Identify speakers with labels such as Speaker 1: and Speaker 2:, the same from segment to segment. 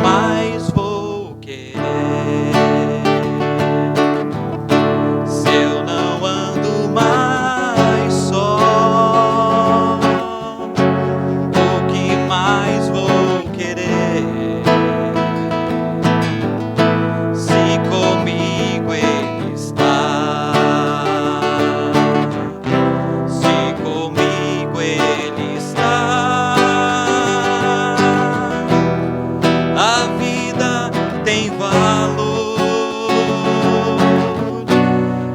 Speaker 1: mais vou querer? Se eu não ando mais só, o que mais vou querer? Se comigo Ele está, se comigo Ele está, a vida tem valor,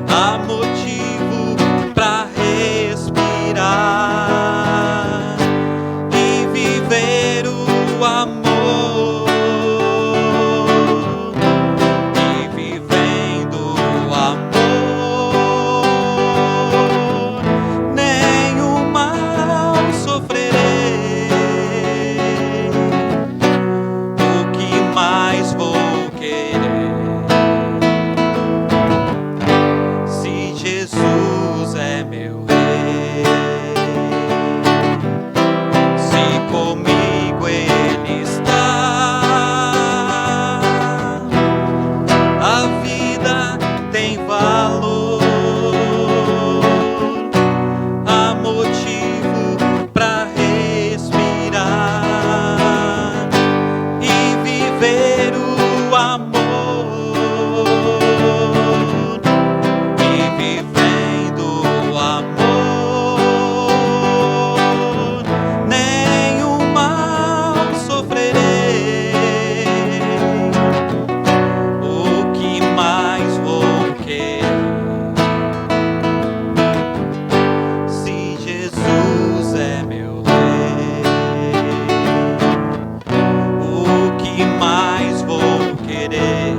Speaker 1: há motivo pra respirar e viver o amor, e vivendo o amor, nenhum mal sofrerei. O que mais vou querer? Se Jesus é meu rei, se comigo Ele está, a vida tem valor, há motivo pra respirar e viver o amor, e vivendo o amor, nenhum mal sofrerei. O que mais vou querer? Se Jesus é meu rei, o que mais vou querer?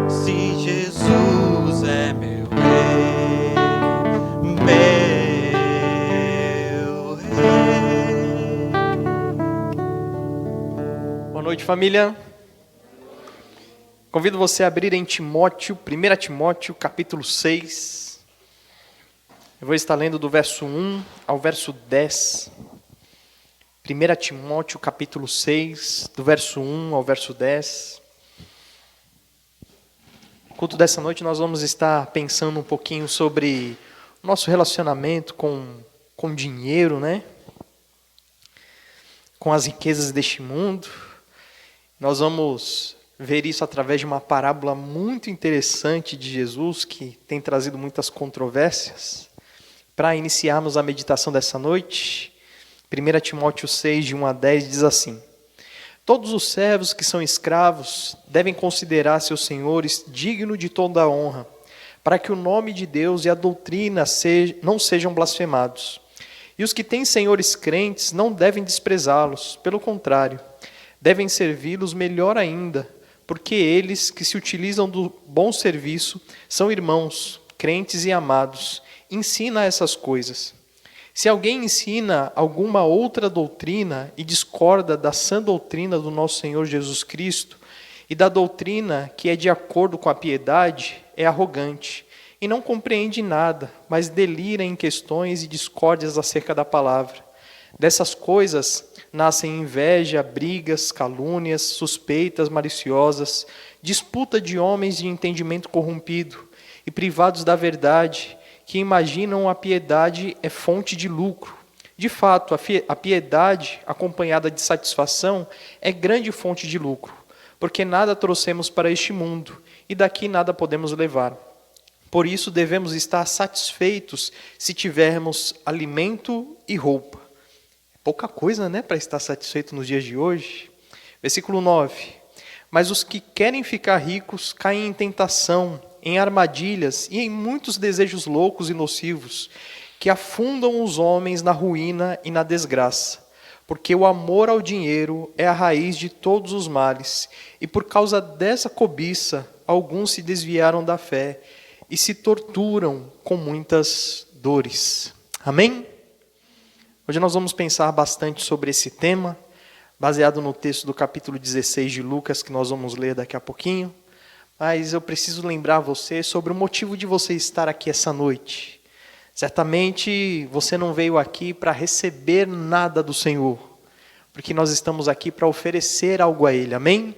Speaker 1: Se Jesus é meu rei, meu rei.
Speaker 2: Boa noite, família. Convido você a abrir em Timóteo, 1 Timóteo, capítulo 6. Eu vou estar lendo do verso 1 ao verso 10. 1 Timóteo, capítulo 6, do verso 1 ao verso 10. No culto dessa noite nós vamos estar pensando um pouquinho sobre o nosso relacionamento com dinheiro, né? Com as riquezas deste mundo. Nós vamos ver isso através de uma parábola muito interessante de Jesus, que tem trazido muitas controvérsias. Para iniciarmos a meditação dessa noite, 1 Timóteo 6, de 1 a 10, diz assim: Todos os servos que são escravos devem considerar seus senhores dignos de toda a honra, para que o nome de Deus e a doutrina não sejam blasfemados. E os que têm senhores crentes não devem desprezá-los, pelo contrário, devem servi-los melhor ainda, porque eles que se utilizam do bom serviço são irmãos, crentes e amados. Ensina essas coisas. Se alguém ensina alguma outra doutrina e discorda da sã doutrina do nosso Senhor Jesus Cristo e da doutrina que é de acordo com a piedade, é arrogante e não compreende nada, mas delira em questões e discórdias acerca da palavra. Dessas coisas nascem inveja, brigas, calúnias, suspeitas maliciosas, disputa de homens de entendimento corrompido e privados da verdade, que imaginam a piedade é fonte de lucro. De fato, a piedade, acompanhada de satisfação, é grande fonte de lucro, porque nada trouxemos para este mundo, e daqui nada podemos levar. Por isso devemos estar satisfeitos se tivermos alimento e roupa. Pouca coisa, né, para estar satisfeito nos dias de hoje. Versículo 9. Mas os que querem ficar ricos caem em tentação, em armadilhas e em muitos desejos loucos e nocivos, que afundam os homens na ruína e na desgraça. Porque o amor ao dinheiro é a raiz de todos os males, e por causa dessa cobiça, alguns se desviaram da fé e se torturam com muitas dores. Amém? Hoje nós vamos pensar bastante sobre esse tema, baseado no texto do capítulo 16 de Lucas, que nós vamos ler daqui a pouquinho. Mas eu preciso lembrar você sobre o motivo de você estar aqui essa noite. Certamente você não veio aqui para receber nada do Senhor, porque nós estamos aqui para oferecer algo a Ele, amém?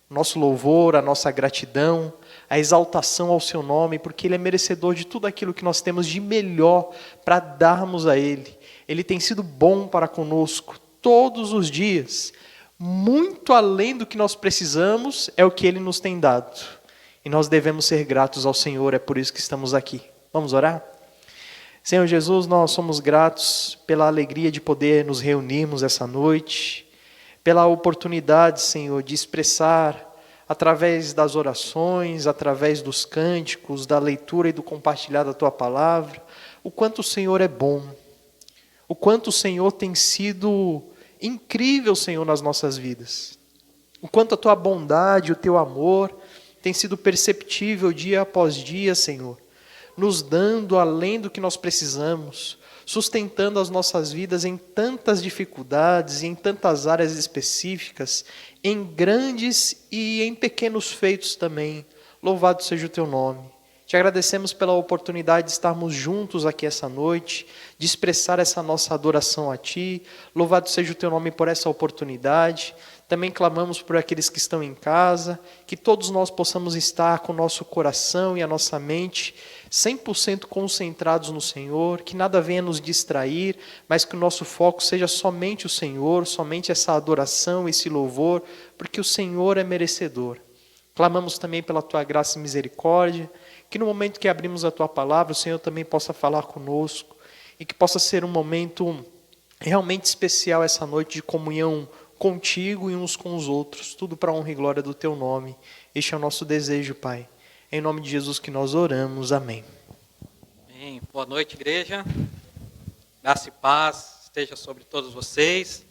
Speaker 2: Nosso louvor, a nossa gratidão, a exaltação ao seu nome, porque Ele é merecedor de tudo aquilo que nós temos de melhor para darmos a Ele. Ele tem sido bom para conosco todos os dias, muito além do que nós precisamos, é o que Ele nos tem dado. E nós devemos ser gratos ao Senhor, é por isso que estamos aqui. Vamos orar? Senhor Jesus, nós somos gratos pela alegria de poder nos reunirmos essa noite, pela oportunidade, Senhor, de expressar através das orações, através dos cânticos, da leitura e do compartilhar da Tua palavra, o quanto o Senhor é bom, o quanto o Senhor tem sido incrível, Senhor, nas nossas vidas, o quanto a Tua bondade, o Teu amor tem sido perceptível dia após dia, Senhor, nos dando além do que nós precisamos, sustentando as nossas vidas em tantas dificuldades, em tantas áreas específicas, em grandes e em pequenos feitos também. Louvado seja o Teu nome. Te agradecemos pela oportunidade de estarmos juntos aqui essa noite, de expressar essa nossa adoração a Ti. Louvado seja o Teu nome por essa oportunidade. Também clamamos por aqueles que estão em casa, que todos nós possamos estar com o nosso coração e a nossa mente 100% concentrados no Senhor, que nada venha nos distrair, mas que o nosso foco seja somente o Senhor, somente essa adoração, esse louvor, porque o Senhor é merecedor. Clamamos também pela Tua graça e misericórdia, que no momento que abrimos a Tua palavra, o Senhor também possa falar conosco, e que possa ser um momento realmente especial essa noite de comunhão contigo e uns com os outros, tudo para a honra e glória do Teu nome. Este é o nosso desejo, Pai. Em nome de Jesus que nós oramos. Amém.
Speaker 1: Amém. Boa noite, igreja. Graça e paz esteja sobre todos vocês.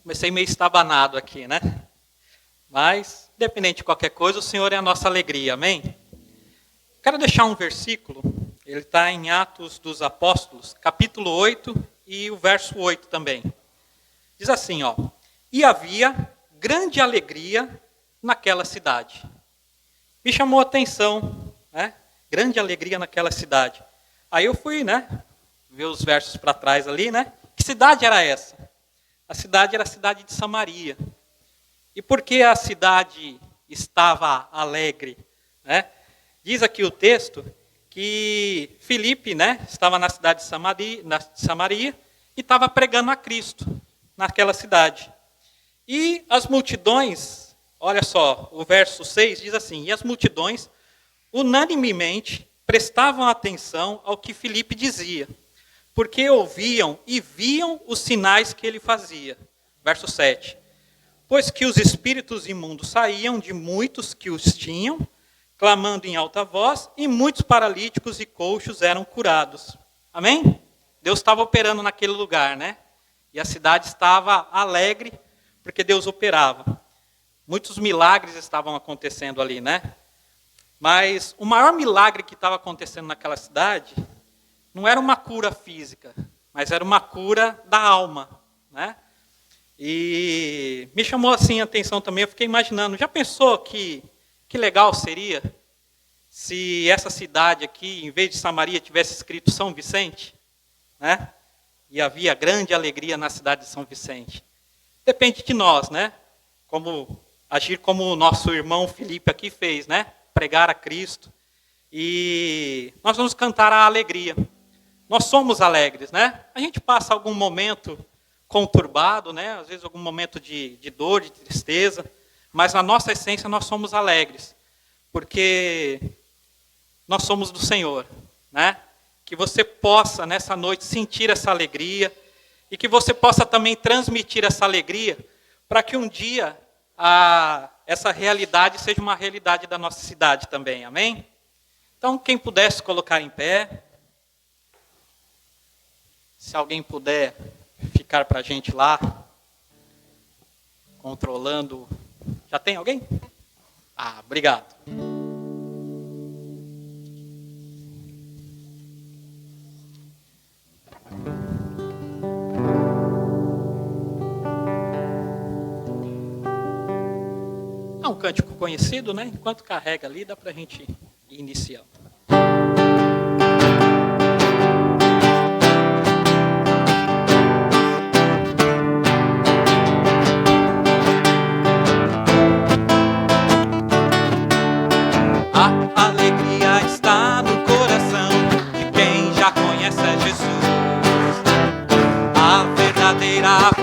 Speaker 1: Comecei meio estabanado aqui, né? Mas, independente de qualquer coisa, o Senhor é a nossa alegria. Amém? Quero deixar um versículo. Ele está em Atos dos Apóstolos, capítulo 8 e o verso 8 também. Diz assim, ó: e havia grande alegria naquela cidade. Me chamou a atenção, né? Grande alegria naquela cidade. Aí eu fui, né? Ver os versos para trás ali, né? Que cidade era essa? A cidade era a cidade de Samaria. E por que a cidade estava alegre, né? Diz aqui o texto que Filipe, né? Estava na cidade de Samaria e estava pregando a Cristo naquela cidade. E as multidões, olha só, o verso 6 diz assim: e as multidões unanimemente prestavam atenção ao que Filipe dizia, porque ouviam e viam os sinais que ele fazia. Verso 7. Pois que os espíritos imundos saíam de muitos que os tinham, clamando em alta voz, e muitos paralíticos e coxos eram curados. Amém? Deus estava operando naquele lugar, né? E a cidade estava alegre, porque Deus operava. Muitos milagres estavam acontecendo ali, né? Mas o maior milagre que estava acontecendo naquela cidade não era uma cura física, mas era uma cura da alma, né? E me chamou assim a atenção também, eu fiquei imaginando, já pensou que legal seria se essa cidade aqui, em vez de Samaria, tivesse escrito São Vicente, né? E havia grande alegria na cidade de São Vicente. Depende de nós, né? Como agir como o nosso irmão Filipe aqui fez, né? Pregar a Cristo. E nós vamos cantar a alegria. Nós somos alegres, né? A gente passa algum momento conturbado, né? Às vezes algum momento de dor, de tristeza, mas na nossa essência nós somos alegres, porque nós somos do Senhor, né? Que você possa, nessa noite, sentir essa alegria e que você possa também transmitir essa alegria para que um dia essa realidade seja uma realidade da nossa cidade também, amém? Então, quem pudesse colocar em pé, se alguém puder ficar para a gente lá, controlando. Já tem alguém? Ah, obrigado. É um cântico conhecido, né? Enquanto carrega ali, dá para a gente ir iniciando.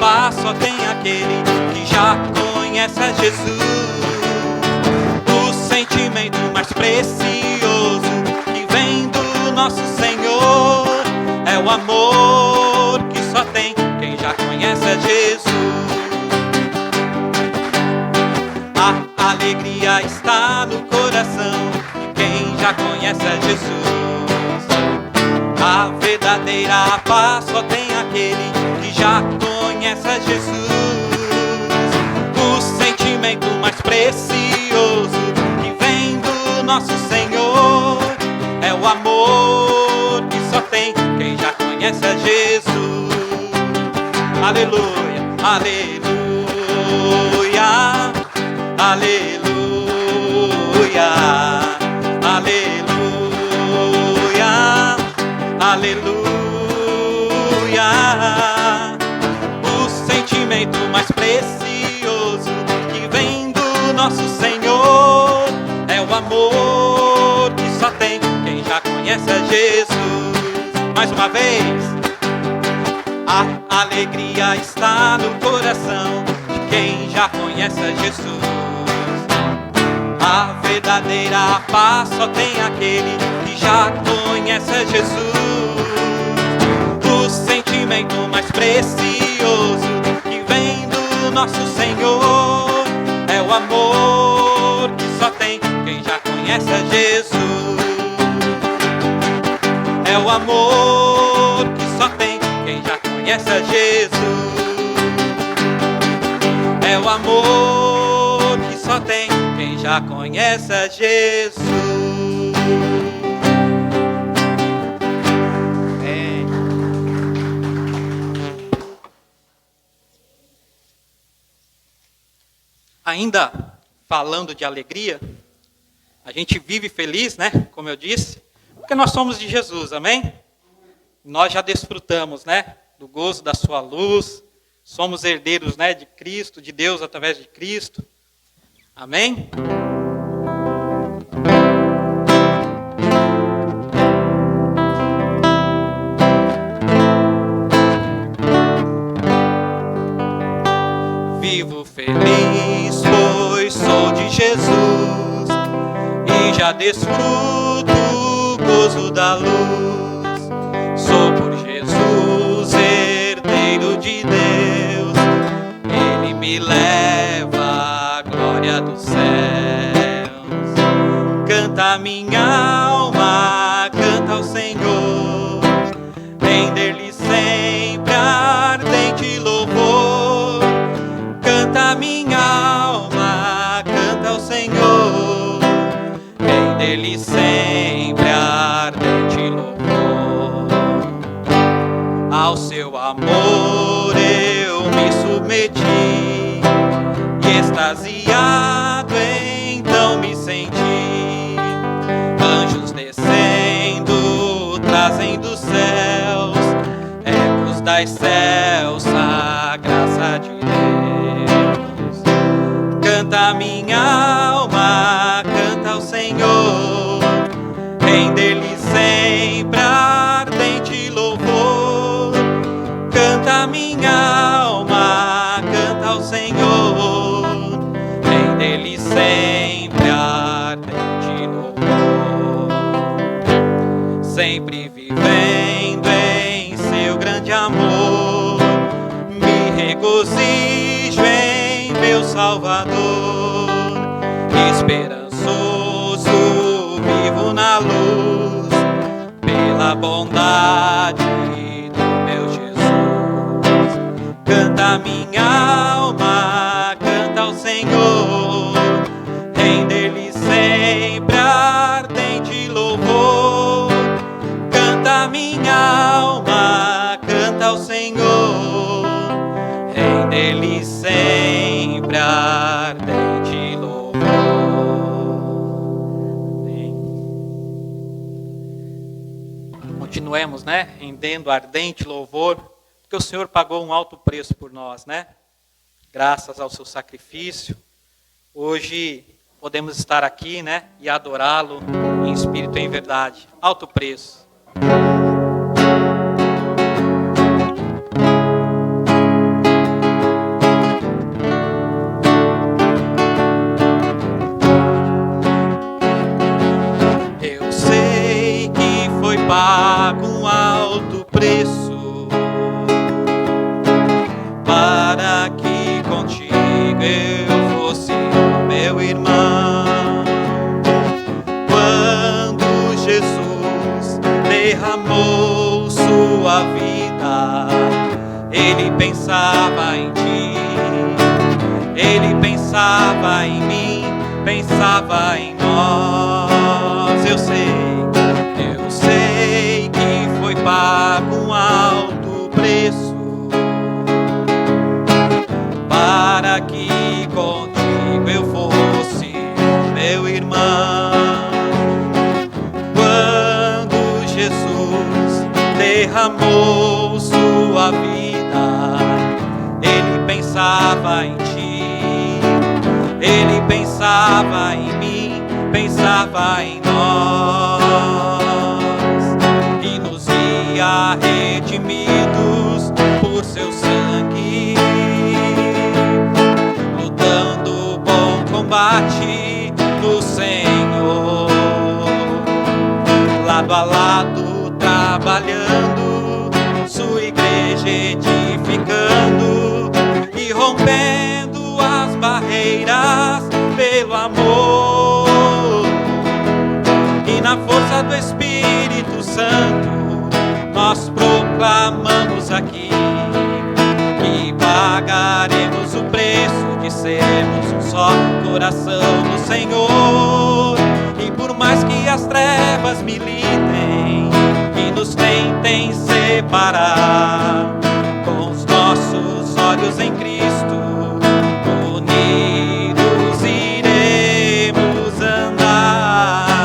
Speaker 1: paz só tem aquele que já conhece a Jesus. O sentimento mais precioso que vem do nosso Senhor é o amor que só tem quem já conhece a Jesus. A alegria está no coração de quem já conhece a Jesus. A verdadeira paz só tem aquele que já conhece a Jesus. O sentimento mais precioso que vem do nosso Senhor é o amor que só tem quem já conhece a Jesus. Aleluia, aleluia, aleluia, aleluia, aleluia. O sentimento mais precioso que vem do nosso Senhor é o amor que só tem quem já conhece a Jesus. Mais uma vez. A alegria está no coração de quem já conhece a Jesus. A verdadeira paz só tem aquele que já conhece a Jesus. O sentimento mais precioso que vem do nosso Senhor é o amor que só tem quem já conhece a Jesus. É o amor que só tem quem já conhece a Jesus. É o amor que só tem quem já conhece a Jesus. Amém. Ainda falando de alegria, a gente vive feliz, né? Como eu disse, porque nós somos de Jesus, amém? Nós já desfrutamos, né, do gozo da sua luz, somos herdeiros, né, de Cristo, de Deus através de Cristo. Amém? Vivo feliz, pois sou de Jesus e já desfruto o gozo da luz. Sou por Jesus, herdeiro de Deus, Ele me leva à glória dos céus. Canta minha alma, canta ao Senhor, render-lhe sempre ardente louvor. Canta minha alma, canta ao Senhor, render-lhe sempre ardente louvor. Ao seu amor eu me submeti e extasiado então me senti. Anjos descendo, trazem dos céus ecos das céus a graça de Deus. Canta minha alma, canta ao Senhor, render-lhe sempre ardente louvor. Canta minha alma, canta ao Senhor, render-lhe sempre ardente louvor. Sempre vivendo em seu grande amor, me regozijo em meu Salvador. Esperançoso vivo na luz, pela bondade do meu Jesus. Canta minha alma, canta ao Senhor, render-lhe sempre ardente louvor. Canta minha alma, canta ao Senhor, render-lhe sempre ardente louvor. Amém. Continuemos, né, rendendo ardente louvor, porque o Senhor pagou um alto preço por nós, né? Graças ao seu sacrifício, hoje podemos estar aqui, né, e adorá-lo em espírito e em verdade. Alto preço. pensava em ti, ele pensava em mim, pensava em nós. Eu sei que foi pago um alto preço para que contigo eu fosse meu irmão. Quando Jesus derramou sua vida, ele pensava em ti, ele pensava em mim, pensava em nós, e nos via redimidos por seu sangue, lutando o bom combate do Senhor, lado a lado trabalhando, sua igreja edificando e rompendo as barreiras pelo amor. E na força do Espírito Santo nós proclamamos aqui que pagaremos o preço de sermos um só coração no Senhor. E por mais que as trevas militem e nos tentem separar, com os nossos olhos em Cristo, unidos iremos andar,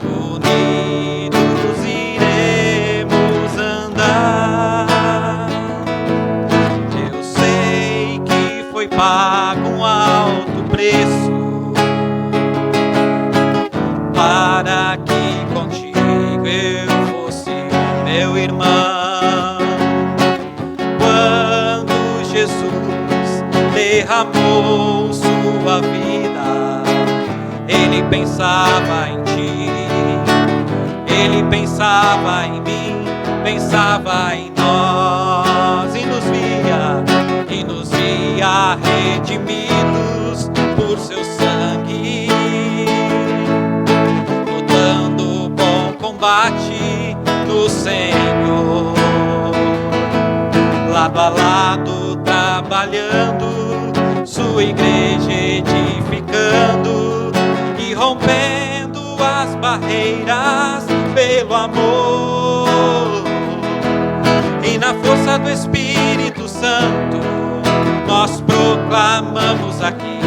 Speaker 1: unidos iremos andar. Eu sei que foi pago um alto preço para que contigo eu fosse meu irmão. Quando Jesus derramou sua vida, ele pensava em ti, ele pensava em mim, pensava em nós, e nos via redimidos por seu sangue, lutando o bom combate do Senhor, lado a lado trabalhando, sua igreja edificando e rompendo as barreiras pelo amor. E na força do Espírito Santo nós proclamamos aqui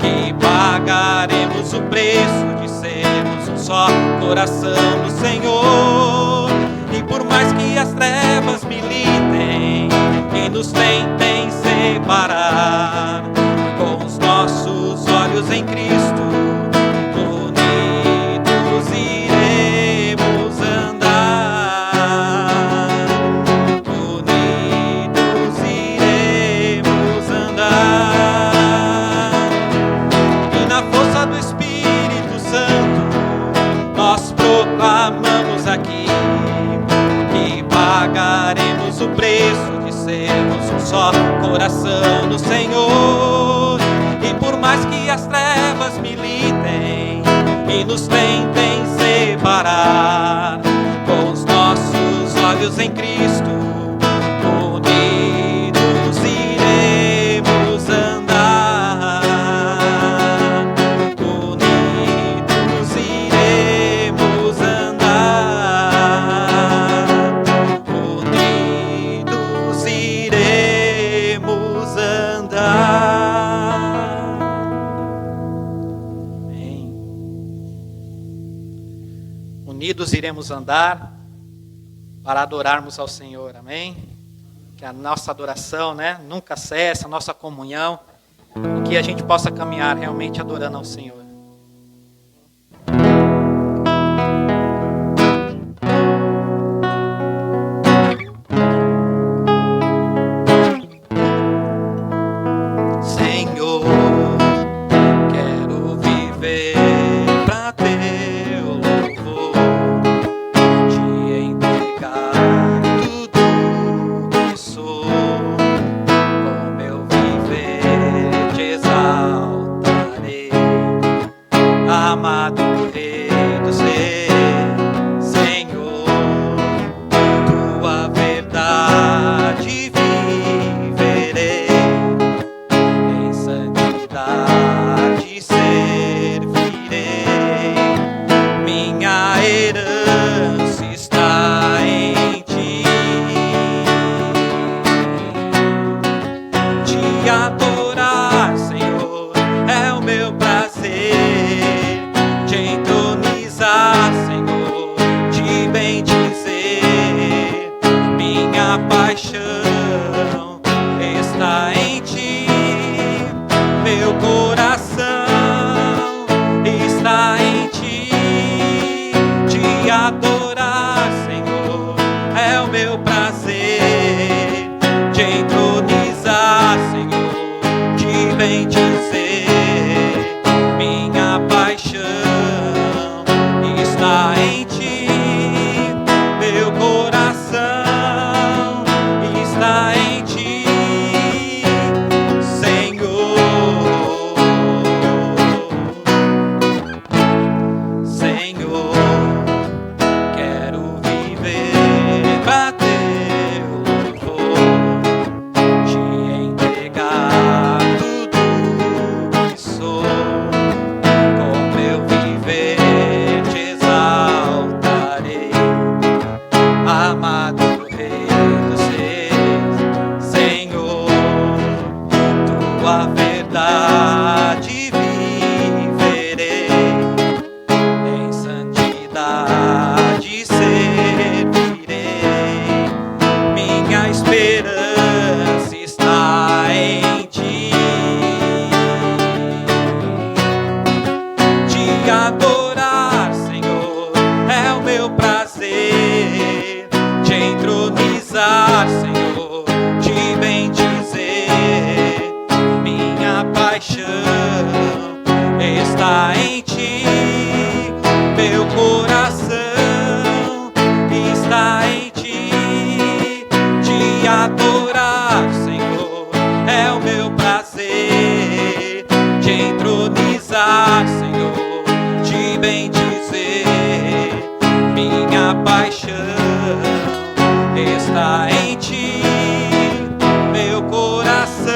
Speaker 1: que pagaremos o preço de sermos um só coração no Senhor. E por mais que as trevas militem e nos tentem separar, com os nossos olhos em Cristo, unidos iremos andar, unidos iremos andar. E na força do Espírito Santo nós proclamamos aqui que pagaremos o preço de sermos um só coração no Senhor. E por mais que as trevas militem e nos tentem separar, com os nossos olhos em Cristo, unidos iremos andar, unidos iremos andar, unidos iremos andar. Amém. Unidos iremos andar para adorarmos ao Senhor, amém? Que a nossa adoração, nunca cesse, a nossa comunhão, e que a gente possa caminhar realmente adorando ao Senhor. Senhor, quero viver pra teu louvor, te entregar tudo que sou. Com meu viver te exaltarei, está em ti, meu coração está em ti, te adorar, Senhor, é o meu prazer, te entronizar, Senhor, te bendizer, minha paixão está em ti, meu coração está em ti, Senhor, Senhor, quero viver pra teu louvor, te entregar tudo que sou, com meu viver te exaltarei, amado Rei dos Reis, Senhor, tua verdade viverei, em santidade servirei, minha esperança está em ti, te adorar, Senhor, é o meu prazer, te entronizar, Senhor, te bendizer, minha paixão está em ti, meu coração está em ti, te adorar, Senhor, é o meu prazer, te entronizar, Senhor, te bendizer, minha paixão está em ti, meu coração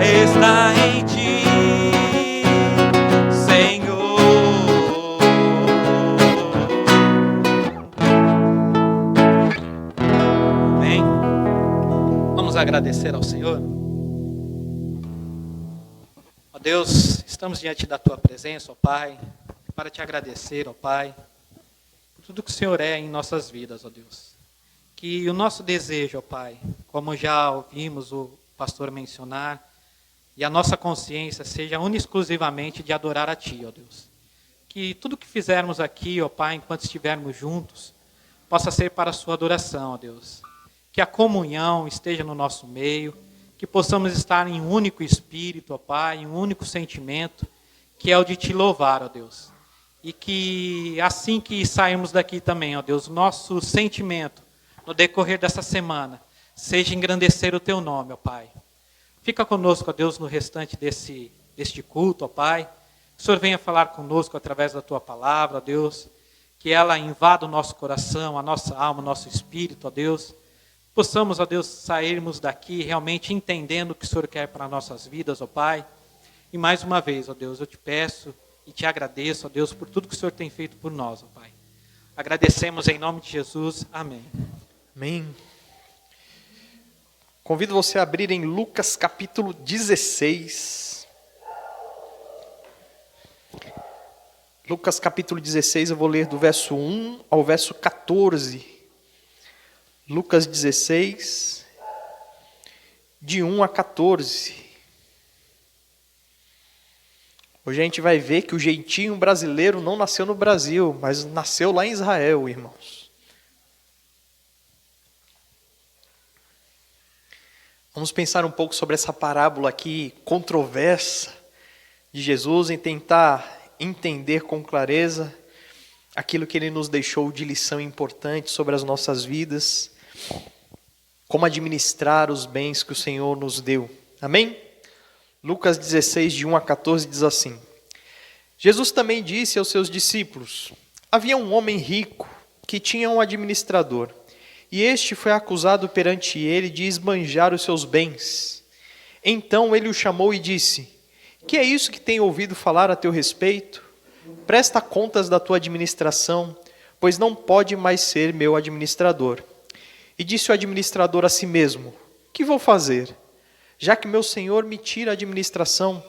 Speaker 1: está em ti, Senhor. Amém. Vamos agradecer ao Senhor. Ó Deus, estamos diante da tua presença, ó Pai, para te agradecer, ó Pai, por tudo que o Senhor é em nossas vidas, ó Deus. Que o nosso desejo, ó Pai, como já ouvimos o pastor mencionar, e a nossa consciência seja única e exclusivamente de adorar a Ti, ó Deus. Que tudo que fizermos aqui, ó Pai, enquanto estivermos juntos, possa ser para a sua adoração, ó Deus. Que a comunhão esteja no nosso meio, que possamos estar em um único espírito, ó Pai, em um único sentimento, que é o de Te louvar, ó Deus. E que assim que sairmos daqui também, ó Deus, o nosso sentimento no decorrer dessa semana seja engrandecer o Teu nome, ó Pai. Fica conosco, ó Deus, no restante deste culto, ó Pai. Que o Senhor venha falar conosco através da Tua palavra, ó Deus. Que ela invada o nosso coração, a nossa alma, o nosso espírito, ó Deus. Possamos, ó Deus, sairmos daqui realmente entendendo o que o Senhor quer para nossas vidas, ó Pai. E mais uma vez, ó Deus, eu te peço e te agradeço, ó Deus, por tudo que o Senhor tem feito por nós, ó Pai. Agradecemos em nome de Jesus. Amém.
Speaker 2: Amém. Convido você a abrir em Lucas capítulo 16. Lucas capítulo 16, eu vou ler do verso 1 ao verso 14. Lucas 16, de 1 a 14. Hoje a gente vai ver que o jeitinho brasileiro não nasceu no Brasil, mas nasceu lá em Israel, irmãos. Vamos pensar um pouco sobre essa parábola aqui controversa de Jesus em tentar entender com clareza aquilo que Ele nos deixou de lição importante sobre as nossas vidas, como administrar os bens que o Senhor nos deu. Amém? Lucas 16, de 1 a 14 diz assim: Jesus também disse aos seus discípulos: havia um homem rico que tinha um administrador, e este foi acusado perante ele de esbanjar os seus bens. Então ele o chamou e disse: que é isso que tenho ouvido falar a teu respeito? Presta contas da tua administração, pois não pode mais ser meu administrador. E disse o administrador a si mesmo: que vou fazer? Já que meu senhor me tira a administração,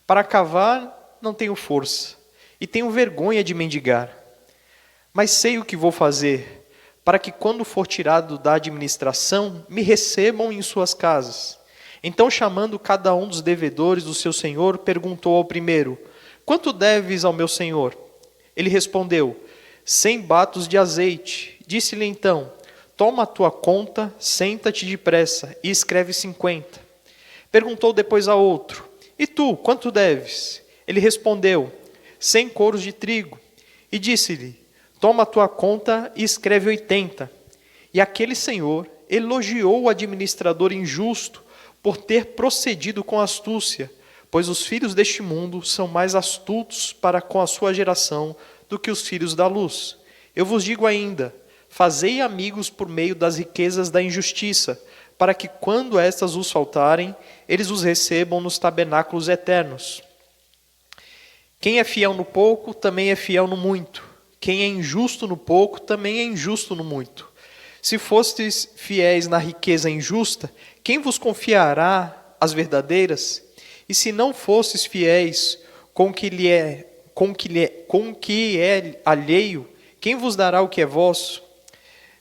Speaker 2: para cavar não tenho força, e tenho vergonha de mendigar. Mas sei o que vou fazer. para que quando for tirado da administração, me recebam em suas casas. Então, chamando cada um dos devedores do seu senhor, perguntou ao primeiro: quanto deves ao meu senhor? Ele respondeu: 100 batos de azeite. Disse-lhe então: toma a tua conta, senta-te depressa e escreve 50. Perguntou depois a outro: e tu, quanto deves? Ele respondeu: 100 coros de trigo. E disse-lhe: toma a tua conta e escreve 80. E aquele senhor elogiou o administrador injusto por ter procedido com astúcia, pois os filhos deste mundo são mais astutos para com a sua geração do que os filhos da luz. Eu vos digo ainda: fazei amigos por meio das riquezas da injustiça, para que quando estas os faltarem, eles os recebam nos tabernáculos eternos. Quem é fiel no pouco, também é fiel no muito. Quem é injusto no pouco, também é injusto no muito. Se fostes fiéis na riqueza injusta, quem vos confiará as verdadeiras? E se não fostes fiéis com o que é alheio, quem vos dará o que é vosso?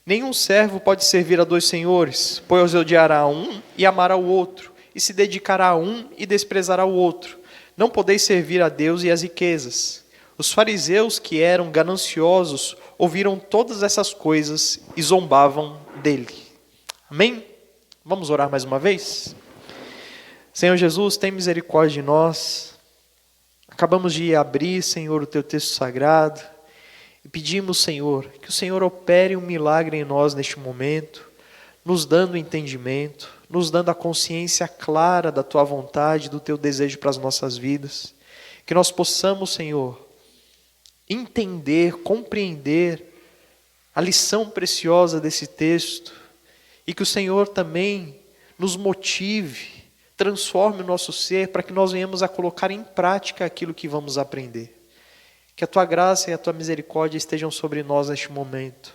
Speaker 2: Nenhum servo pode servir a 2 senhores, pois odiará um e amará o outro, e se dedicará a um e desprezará o outro. Não podeis servir a Deus e às riquezas. Os fariseus, que eram gananciosos, ouviram todas essas coisas e zombavam dele. Amém? Vamos orar mais uma vez? Senhor Jesus, tem misericórdia de nós. Acabamos de abrir, Senhor, o teu texto sagrado. E pedimos, Senhor, que o Senhor opere um milagre em nós neste momento, nos dando entendimento, nos dando a consciência clara da tua vontade, do teu desejo para as nossas vidas. Que nós possamos, Senhor, entender, compreender a lição preciosa desse texto e que o Senhor também nos motive, transforme o nosso ser para que nós venhamos a colocar em prática aquilo que vamos aprender. Que a tua graça e a tua misericórdia estejam sobre nós neste momento,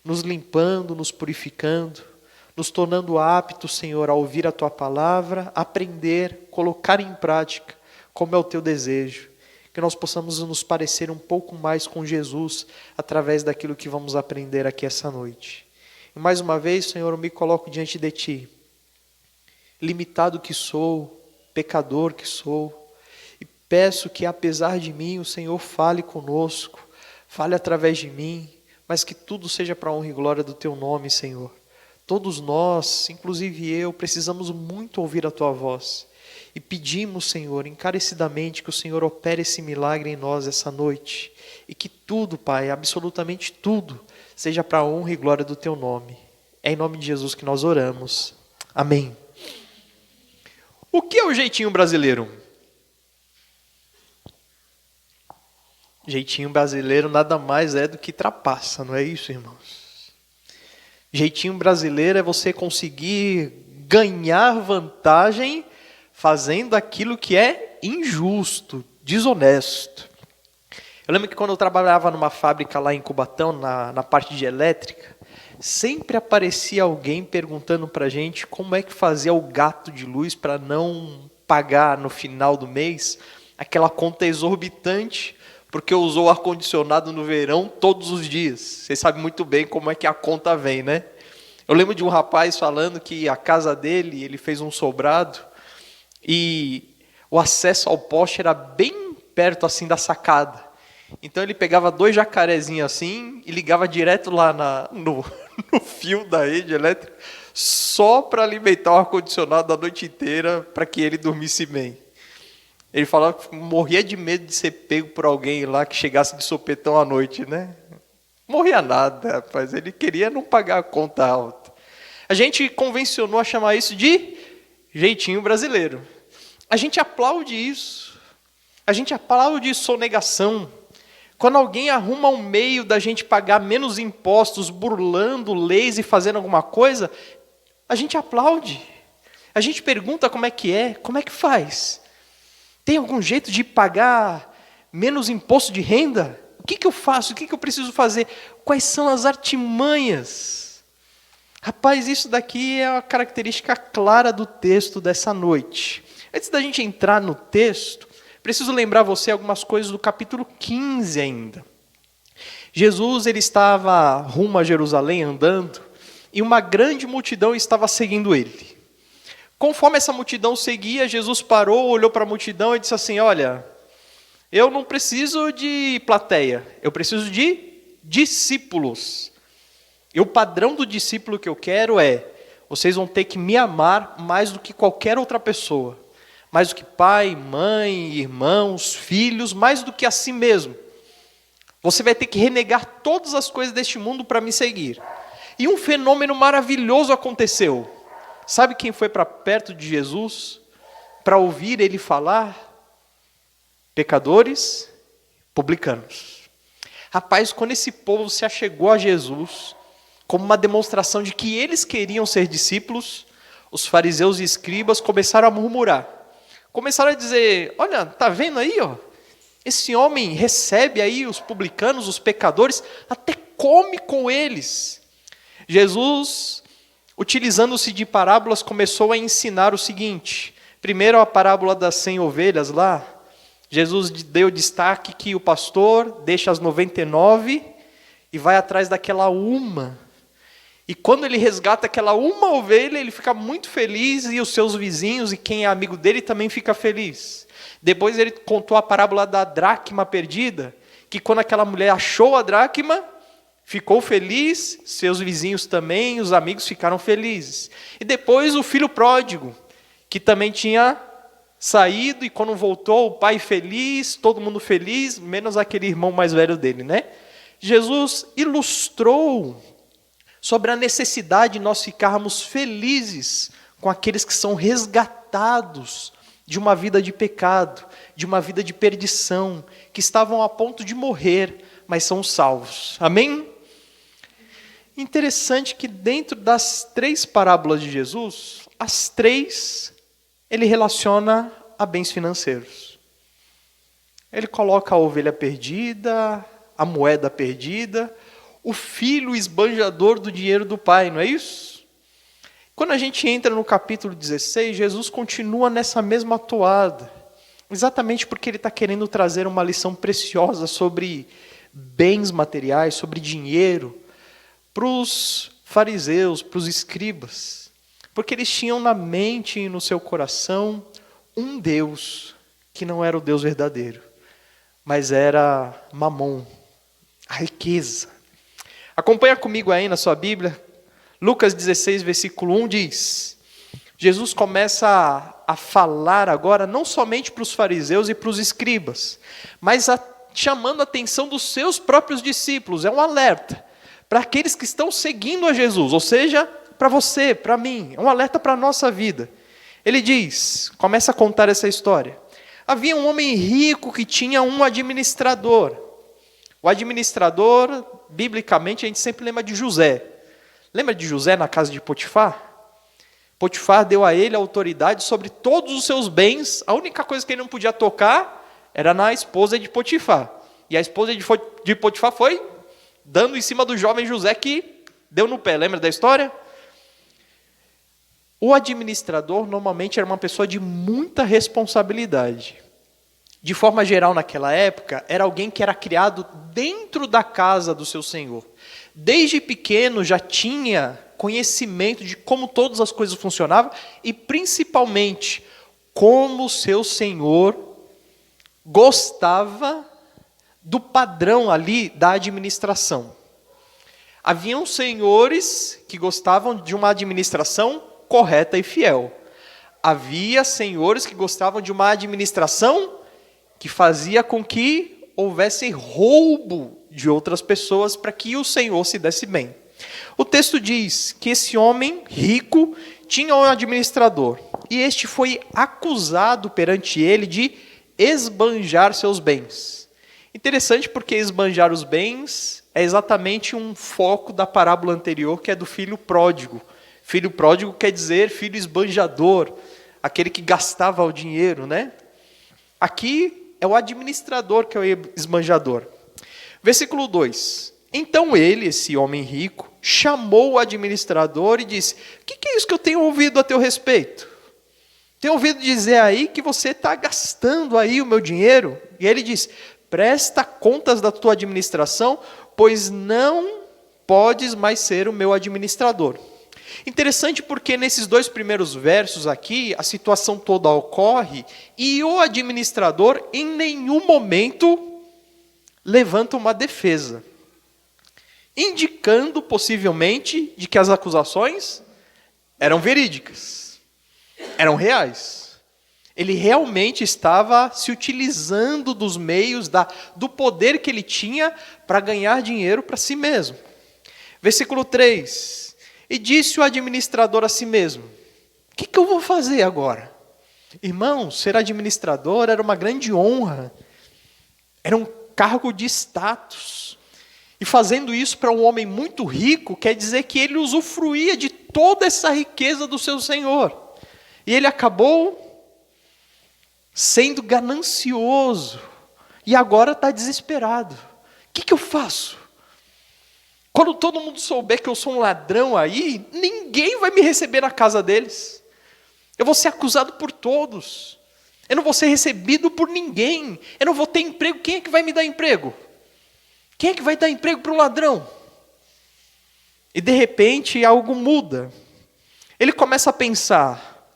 Speaker 2: nos limpando, nos purificando, nos tornando aptos, Senhor, a ouvir a tua palavra, aprender, colocar em prática como é o teu desejo. Que nós possamos nos parecer um pouco mais com Jesus através daquilo que vamos aprender aqui essa noite. E mais uma vez, Senhor, eu me coloco diante de Ti, limitado que sou, pecador que sou, e peço que apesar de mim o Senhor fale conosco, fale através de mim, mas que tudo seja para a honra e glória do Teu nome, Senhor. Todos nós, inclusive eu, precisamos muito ouvir a Tua voz. E pedimos, Senhor, encarecidamente que o Senhor opere esse milagre em nós essa noite. E que tudo, Pai, absolutamente tudo, seja para a honra e glória do Teu nome. É em nome de Jesus que nós oramos. Amém. O que é o jeitinho brasileiro? Jeitinho brasileiro nada mais é do que trapaça, não é isso, irmãos? Jeitinho brasileiro é você conseguir ganhar vantagem fazendo aquilo que é injusto, desonesto. Eu lembro que quando eu trabalhava numa fábrica lá em Cubatão, na parte de elétrica, sempre aparecia alguém perguntando para a gente como é que fazia o gato de luz para não pagar no final do mês aquela conta exorbitante, porque usou ar-condicionado no verão todos os dias. Vocês sabem muito bem como é que a conta vem, né? Eu lembro de um rapaz falando que a casa dele, ele fez um sobrado, e o acesso ao poste era bem perto assim da sacada. Então ele pegava 2 jacarezinhos assim e ligava direto lá no fio da rede elétrica, só para alimentar o ar-condicionado a noite inteira, para que ele dormisse bem. Ele falava que morria de medo de ser pego por alguém lá que chegasse de sopetão à noite, né? Morria nada, rapaz. Ele queria não pagar a conta alta. A gente convencionou a chamar isso de jeitinho brasileiro. A gente aplaude isso. A gente aplaude sonegação. Quando alguém arruma um meio da gente pagar menos impostos, burlando leis e fazendo alguma coisa, a gente aplaude. A gente pergunta como é, como é que faz? Tem algum jeito de pagar menos imposto de renda? O que eu faço? O que eu preciso fazer? Quais são as artimanhas? Rapaz, isso daqui é uma característica clara do texto dessa noite. Antes da gente entrar no texto, preciso lembrar você algumas coisas do capítulo 15 ainda. Jesus ele estava rumo a Jerusalém andando e uma grande multidão estava seguindo ele. Conforme essa multidão seguia, Jesus parou, olhou para a multidão e disse assim: olha, eu não preciso de plateia, eu preciso de discípulos. E o padrão do discípulo que eu quero é: vocês vão ter que me amar mais do que qualquer outra pessoa. Mais do que pai, mãe, irmãos, filhos, mais do que a si mesmo. Você vai ter que renegar todas as coisas deste mundo para me seguir. E um fenômeno maravilhoso aconteceu. Sabe quem foi para perto de Jesus para ouvir ele falar? Pecadores, publicanos. Rapaz, quando esse povo se achegou a Jesus, como uma demonstração de que eles queriam ser discípulos, os fariseus e escribas começaram a murmurar. Começaram a dizer: olha, tá vendo aí, ó? Esse homem recebe aí os publicanos, os pecadores, até come com eles. Jesus, utilizando-se de parábolas, começou a ensinar o seguinte. Primeiro, a parábola das 100 ovelhas lá. Jesus deu destaque que o pastor deixa as 99 e vai atrás daquela uma. E quando ele resgata aquela uma ovelha, ele fica muito feliz e os seus vizinhos e quem é amigo dele também fica feliz. Depois ele contou a parábola da dracma perdida, que quando aquela mulher achou a dracma, ficou feliz, seus vizinhos também, os amigos ficaram felizes. E depois o filho pródigo, que também tinha saído e quando voltou, o pai feliz, todo mundo feliz, menos aquele irmão mais velho dele, né? Jesus ilustrou sobre a necessidade de nós ficarmos felizes com aqueles que são resgatados de uma vida de pecado, de uma vida de perdição, que estavam a ponto de morrer, mas são salvos. Amém? Interessante que dentro das 3 parábolas de Jesus, as 3 ele relaciona a bens financeiros. Ele coloca a ovelha perdida, a moeda perdida, o filho esbanjador do dinheiro do pai, não é isso? Quando a gente entra no capítulo 16, Jesus continua nessa mesma toada, exatamente porque ele está querendo trazer uma lição preciosa sobre bens materiais, sobre dinheiro, para os fariseus, para os escribas, porque eles tinham na mente e no seu coração um Deus que não era o Deus verdadeiro, mas era Mamon, a riqueza. Acompanha comigo aí na sua Bíblia, Lucas 16, versículo 1 diz, Jesus começa a falar agora não somente para os fariseus e para os escribas, mas chamando a atenção dos seus próprios discípulos, é um alerta para aqueles que estão seguindo a Jesus, ou seja, para você, para mim, é um alerta para a nossa vida. Ele diz, começa a contar essa história, havia um homem rico que tinha um administrador. O administrador, biblicamente, a gente sempre lembra de José. Lembra de José na casa de Potifar? Potifar deu a ele a autoridade sobre todos os seus bens. A única coisa que ele não podia tocar era na esposa de Potifar. E a esposa de Potifar foi dando em cima do jovem José que deu no pé. Lembra da história? O administrador normalmente era uma pessoa de muita responsabilidade. De forma geral, naquela época, era alguém que era criado dentro da casa do seu senhor. Desde pequeno já tinha conhecimento de como todas as coisas funcionavam e, principalmente, como o seu senhor gostava do padrão ali da administração. Haviam senhores que gostavam de uma administração correta e fiel. Havia senhores que gostavam de uma administração que fazia com que houvesse roubo de outras pessoas para que o Senhor se desse bem. O texto diz que esse homem rico tinha um administrador, e este foi acusado perante ele de esbanjar seus bens. Interessante porque esbanjar os bens é exatamente um foco da parábola anterior, que é do filho pródigo. Filho pródigo quer dizer filho esbanjador, aquele que gastava o dinheiro, né? Aqui é o administrador que é o esbanjador. Versículo 2. Então ele, esse homem rico, chamou o administrador e disse: o que é isso que eu tenho ouvido a teu respeito? Tenho ouvido dizer aí que você está gastando aí o meu dinheiro. E ele diz: presta contas da tua administração, pois não podes mais ser o meu administrador. Interessante porque nesses 2 primeiros versos aqui, a situação toda ocorre e o administrador em nenhum momento levanta uma defesa, indicando possivelmente de que as acusações eram verídicas, eram reais. Ele realmente estava se utilizando dos meios, do poder que ele tinha para ganhar dinheiro para si mesmo. Versículo 3. E disse o administrador a si mesmo: o que eu vou fazer agora? Irmãos, ser administrador era uma grande honra. Era um cargo de status. E fazendo isso para um homem muito rico, quer dizer que ele usufruía de toda essa riqueza do seu senhor. E ele acabou sendo ganancioso. E agora está desesperado. O que eu faço? Quando todo mundo souber que eu sou um ladrão aí, ninguém vai me receber na casa deles. Eu vou ser acusado por todos. Eu não vou ser recebido por ninguém. Eu não vou ter emprego. Quem é que vai me dar emprego? Quem é que vai dar emprego para o ladrão? E de repente algo muda. Ele começa a pensar: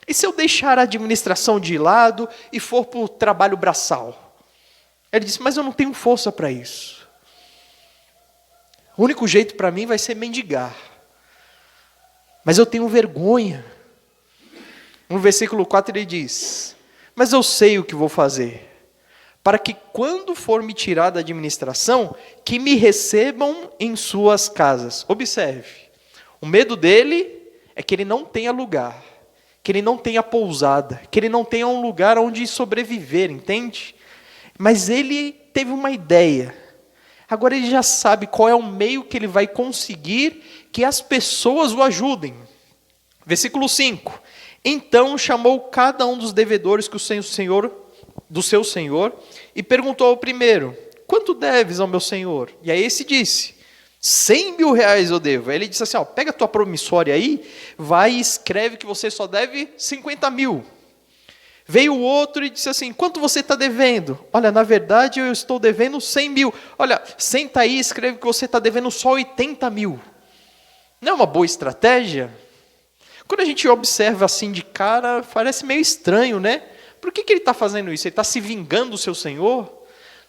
Speaker 2: e se eu deixar a administração de lado e for para o trabalho braçal? Ele disse: mas eu não tenho força para isso. O único jeito para mim vai ser mendigar. Mas eu tenho vergonha. No versículo 4 ele diz: mas eu sei o que vou fazer, para que quando for me tirar da administração, que me recebam em suas casas. Observe, o medo dele é que ele não tenha lugar, que ele não tenha pousada, que ele não tenha um lugar onde sobreviver, entende? Mas ele teve uma ideia. Agora ele já sabe qual é o meio que ele vai conseguir que as pessoas o ajudem. Versículo 5. Então chamou cada um dos devedores que do seu senhor e perguntou ao primeiro: quanto deves ao meu senhor? E aí esse disse: 100 mil reais eu devo. Aí ele disse assim: pega a tua promissória aí, vai e escreve que você só deve 50 mil. Veio o outro e disse assim: quanto você está devendo? Olha, na verdade eu estou devendo 100 mil. Olha, senta aí e escreve que você está devendo só 80 mil. Não é uma boa estratégia? Quando a gente observa assim de cara, parece meio estranho, né? Por que ele está fazendo isso? Ele está se vingando do seu senhor?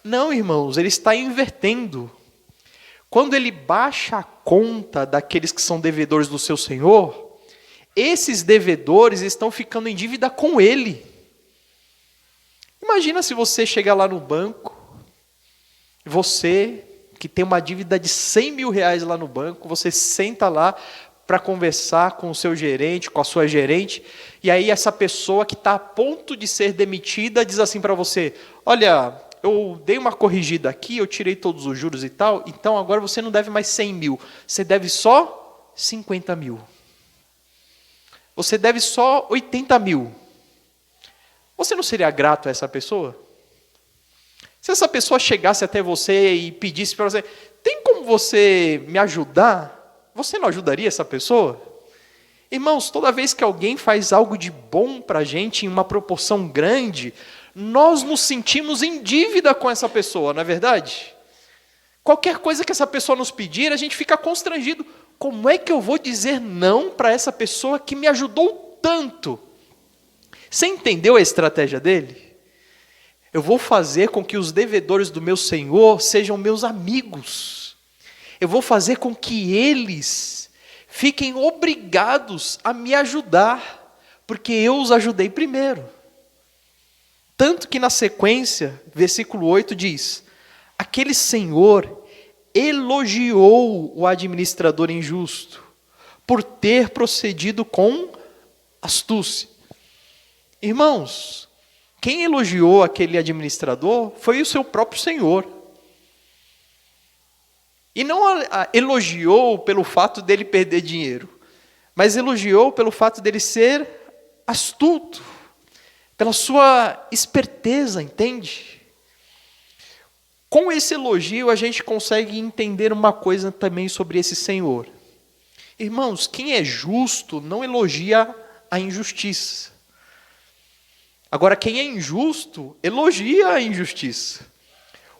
Speaker 2: Não, irmãos, ele está invertendo. Quando ele baixa a conta daqueles que são devedores do seu senhor, esses devedores estão ficando em dívida com ele. Imagina se você chegar lá no banco, você que tem uma dívida de 100 mil reais lá no banco, você senta lá para conversar com o seu gerente, com a sua gerente, e aí essa pessoa que está a ponto de ser demitida diz assim para você: olha, eu dei uma corrigida aqui, eu tirei todos os juros e tal, então agora você não deve mais 100 mil, você deve só 50 mil. Você deve só 80 mil. Você não seria grato a essa pessoa? Se essa pessoa chegasse até você e pedisse para você: tem como você me ajudar? Você não ajudaria essa pessoa? Irmãos, toda vez que alguém faz algo de bom para a gente em uma proporção grande, nós nos sentimos em dívida com essa pessoa, não é verdade? Qualquer coisa que essa pessoa nos pedir, a gente fica constrangido. Como é que eu vou dizer não para essa pessoa que me ajudou tanto? Você entendeu a estratégia dele? Eu vou fazer com que os devedores do meu Senhor sejam meus amigos. Eu vou fazer com que eles fiquem obrigados a me ajudar, porque eu os ajudei primeiro. Tanto que na sequência, versículo 8 diz: aquele senhor elogiou o administrador injusto por ter procedido com astúcia. Irmãos, quem elogiou aquele administrador foi o seu próprio senhor. E não elogiou pelo fato dele perder dinheiro, mas elogiou pelo fato dele ser astuto, pela sua esperteza, entende? Com esse elogio a gente consegue entender uma coisa também sobre esse senhor. Irmãos, quem é justo não elogia a injustiça. Agora, quem é injusto elogia a injustiça.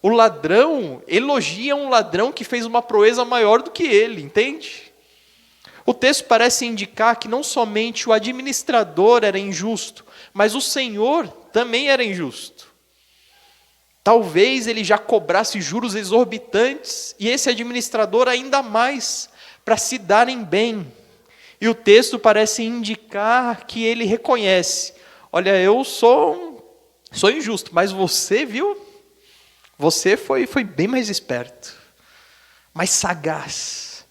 Speaker 2: O ladrão elogia um ladrão que fez uma proeza maior do que ele, entende? O texto parece indicar que não somente o administrador era injusto, mas o Senhor também era injusto. Talvez ele já cobrasse juros exorbitantes e esse administrador ainda mais, para se darem bem. E o texto parece indicar que ele reconhece: olha, eu sou injusto, mas você, viu? Você foi bem mais esperto, mais sagaz.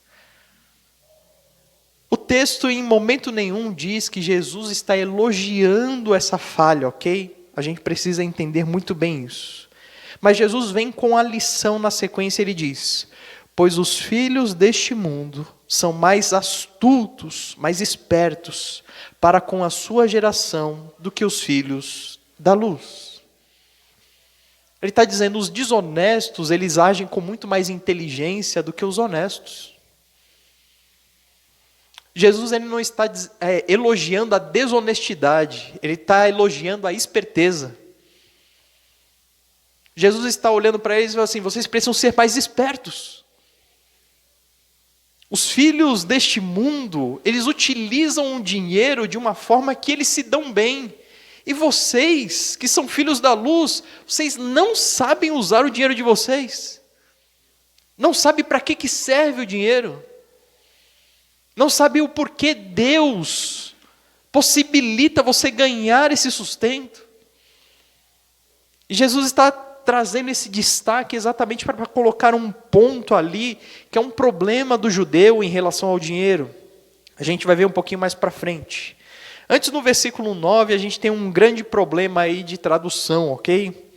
Speaker 2: O texto em momento nenhum diz que Jesus está elogiando essa falha, ok? A gente precisa entender muito bem isso. Mas Jesus vem com a lição na sequência, ele diz: pois os filhos deste mundo são mais astutos, mais espertos para com a sua geração do que os filhos da luz. Ele está dizendo, os desonestos, eles agem com muito mais inteligência do que os honestos. Jesus ele não está elogiando a desonestidade, ele está elogiando a esperteza. Jesus está olhando para eles e fala assim: vocês precisam ser mais espertos. Os filhos deste mundo, eles utilizam o dinheiro de uma forma que eles se dão bem. E vocês, que são filhos da luz, vocês não sabem usar o dinheiro de vocês. Não sabem para que serve o dinheiro. Não sabem o porquê Deus possibilita você ganhar esse sustento. E Jesus está trazendo esse destaque exatamente para colocar um ponto ali, que é um problema do judeu em relação ao dinheiro. A gente vai ver um pouquinho mais para frente. Antes, no versículo 9, a gente tem um grande problema aí de tradução, ok?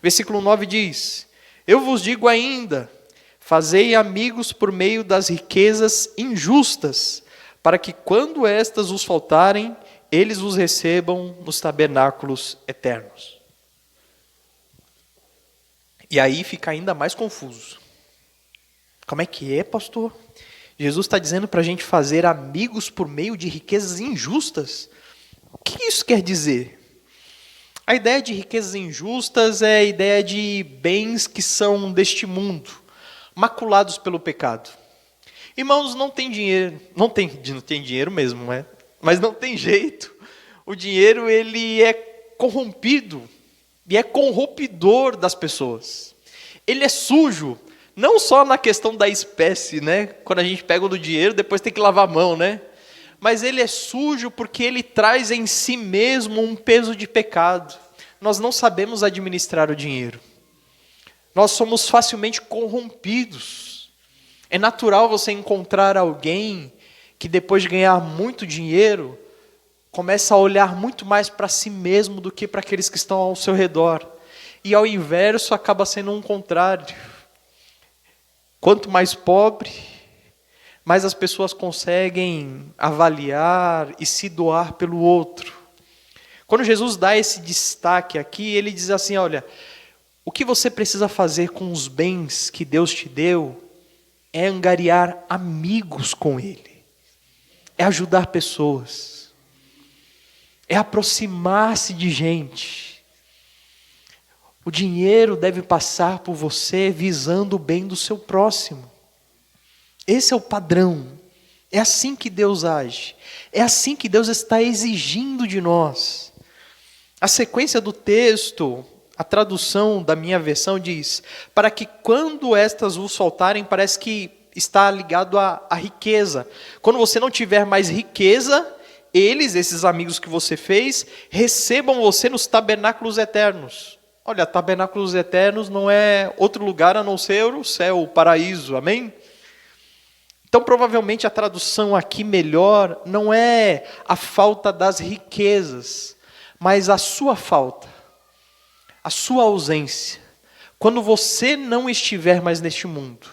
Speaker 2: Versículo 9 diz: eu vos digo ainda, fazei amigos por meio das riquezas injustas, para que quando estas vos faltarem, eles vos recebam nos tabernáculos eternos. E aí fica ainda mais confuso. Como é que é, pastor? Jesus está dizendo para a gente fazer amigos por meio de riquezas injustas. O que isso quer dizer? A ideia de riquezas injustas é a ideia de bens que são deste mundo, maculados pelo pecado. Irmãos, não tem dinheiro, não tem dinheiro mesmo, né? Mas não tem jeito. O dinheiro ele é corrompido e é corrompidor das pessoas. Ele é sujo. Não só na questão da espécie, né? Quando a gente pega o do dinheiro, depois tem que lavar a mão, né? Mas ele é sujo porque ele traz em si mesmo um peso de pecado. Nós não sabemos administrar o dinheiro. Nós somos facilmente corrompidos. É natural você encontrar alguém que depois de ganhar muito dinheiro, começa a olhar muito mais para si mesmo do que para aqueles que estão ao seu redor. E ao inverso acaba sendo um contrário. Quanto mais pobre, mais as pessoas conseguem avaliar e se doar pelo outro. Quando Jesus dá esse destaque aqui, ele diz assim: olha, o que você precisa fazer com os bens que Deus te deu é angariar amigos com Ele, é ajudar pessoas, é aproximar-se de gente. O dinheiro deve passar por você visando o bem do seu próximo. Esse é o padrão. É assim que Deus age. É assim que Deus está exigindo de nós. A sequência do texto, a tradução da minha versão diz: para que quando estas vos faltarem, parece que está ligado à riqueza. Quando você não tiver mais riqueza, eles, esses amigos que você fez, recebam você nos tabernáculos eternos. Olha, tabernáculos eternos não é outro lugar a não ser o céu, o paraíso, amém? Então, provavelmente a tradução aqui melhor não é a falta das riquezas, mas a sua falta, a sua ausência, quando você não estiver mais neste mundo.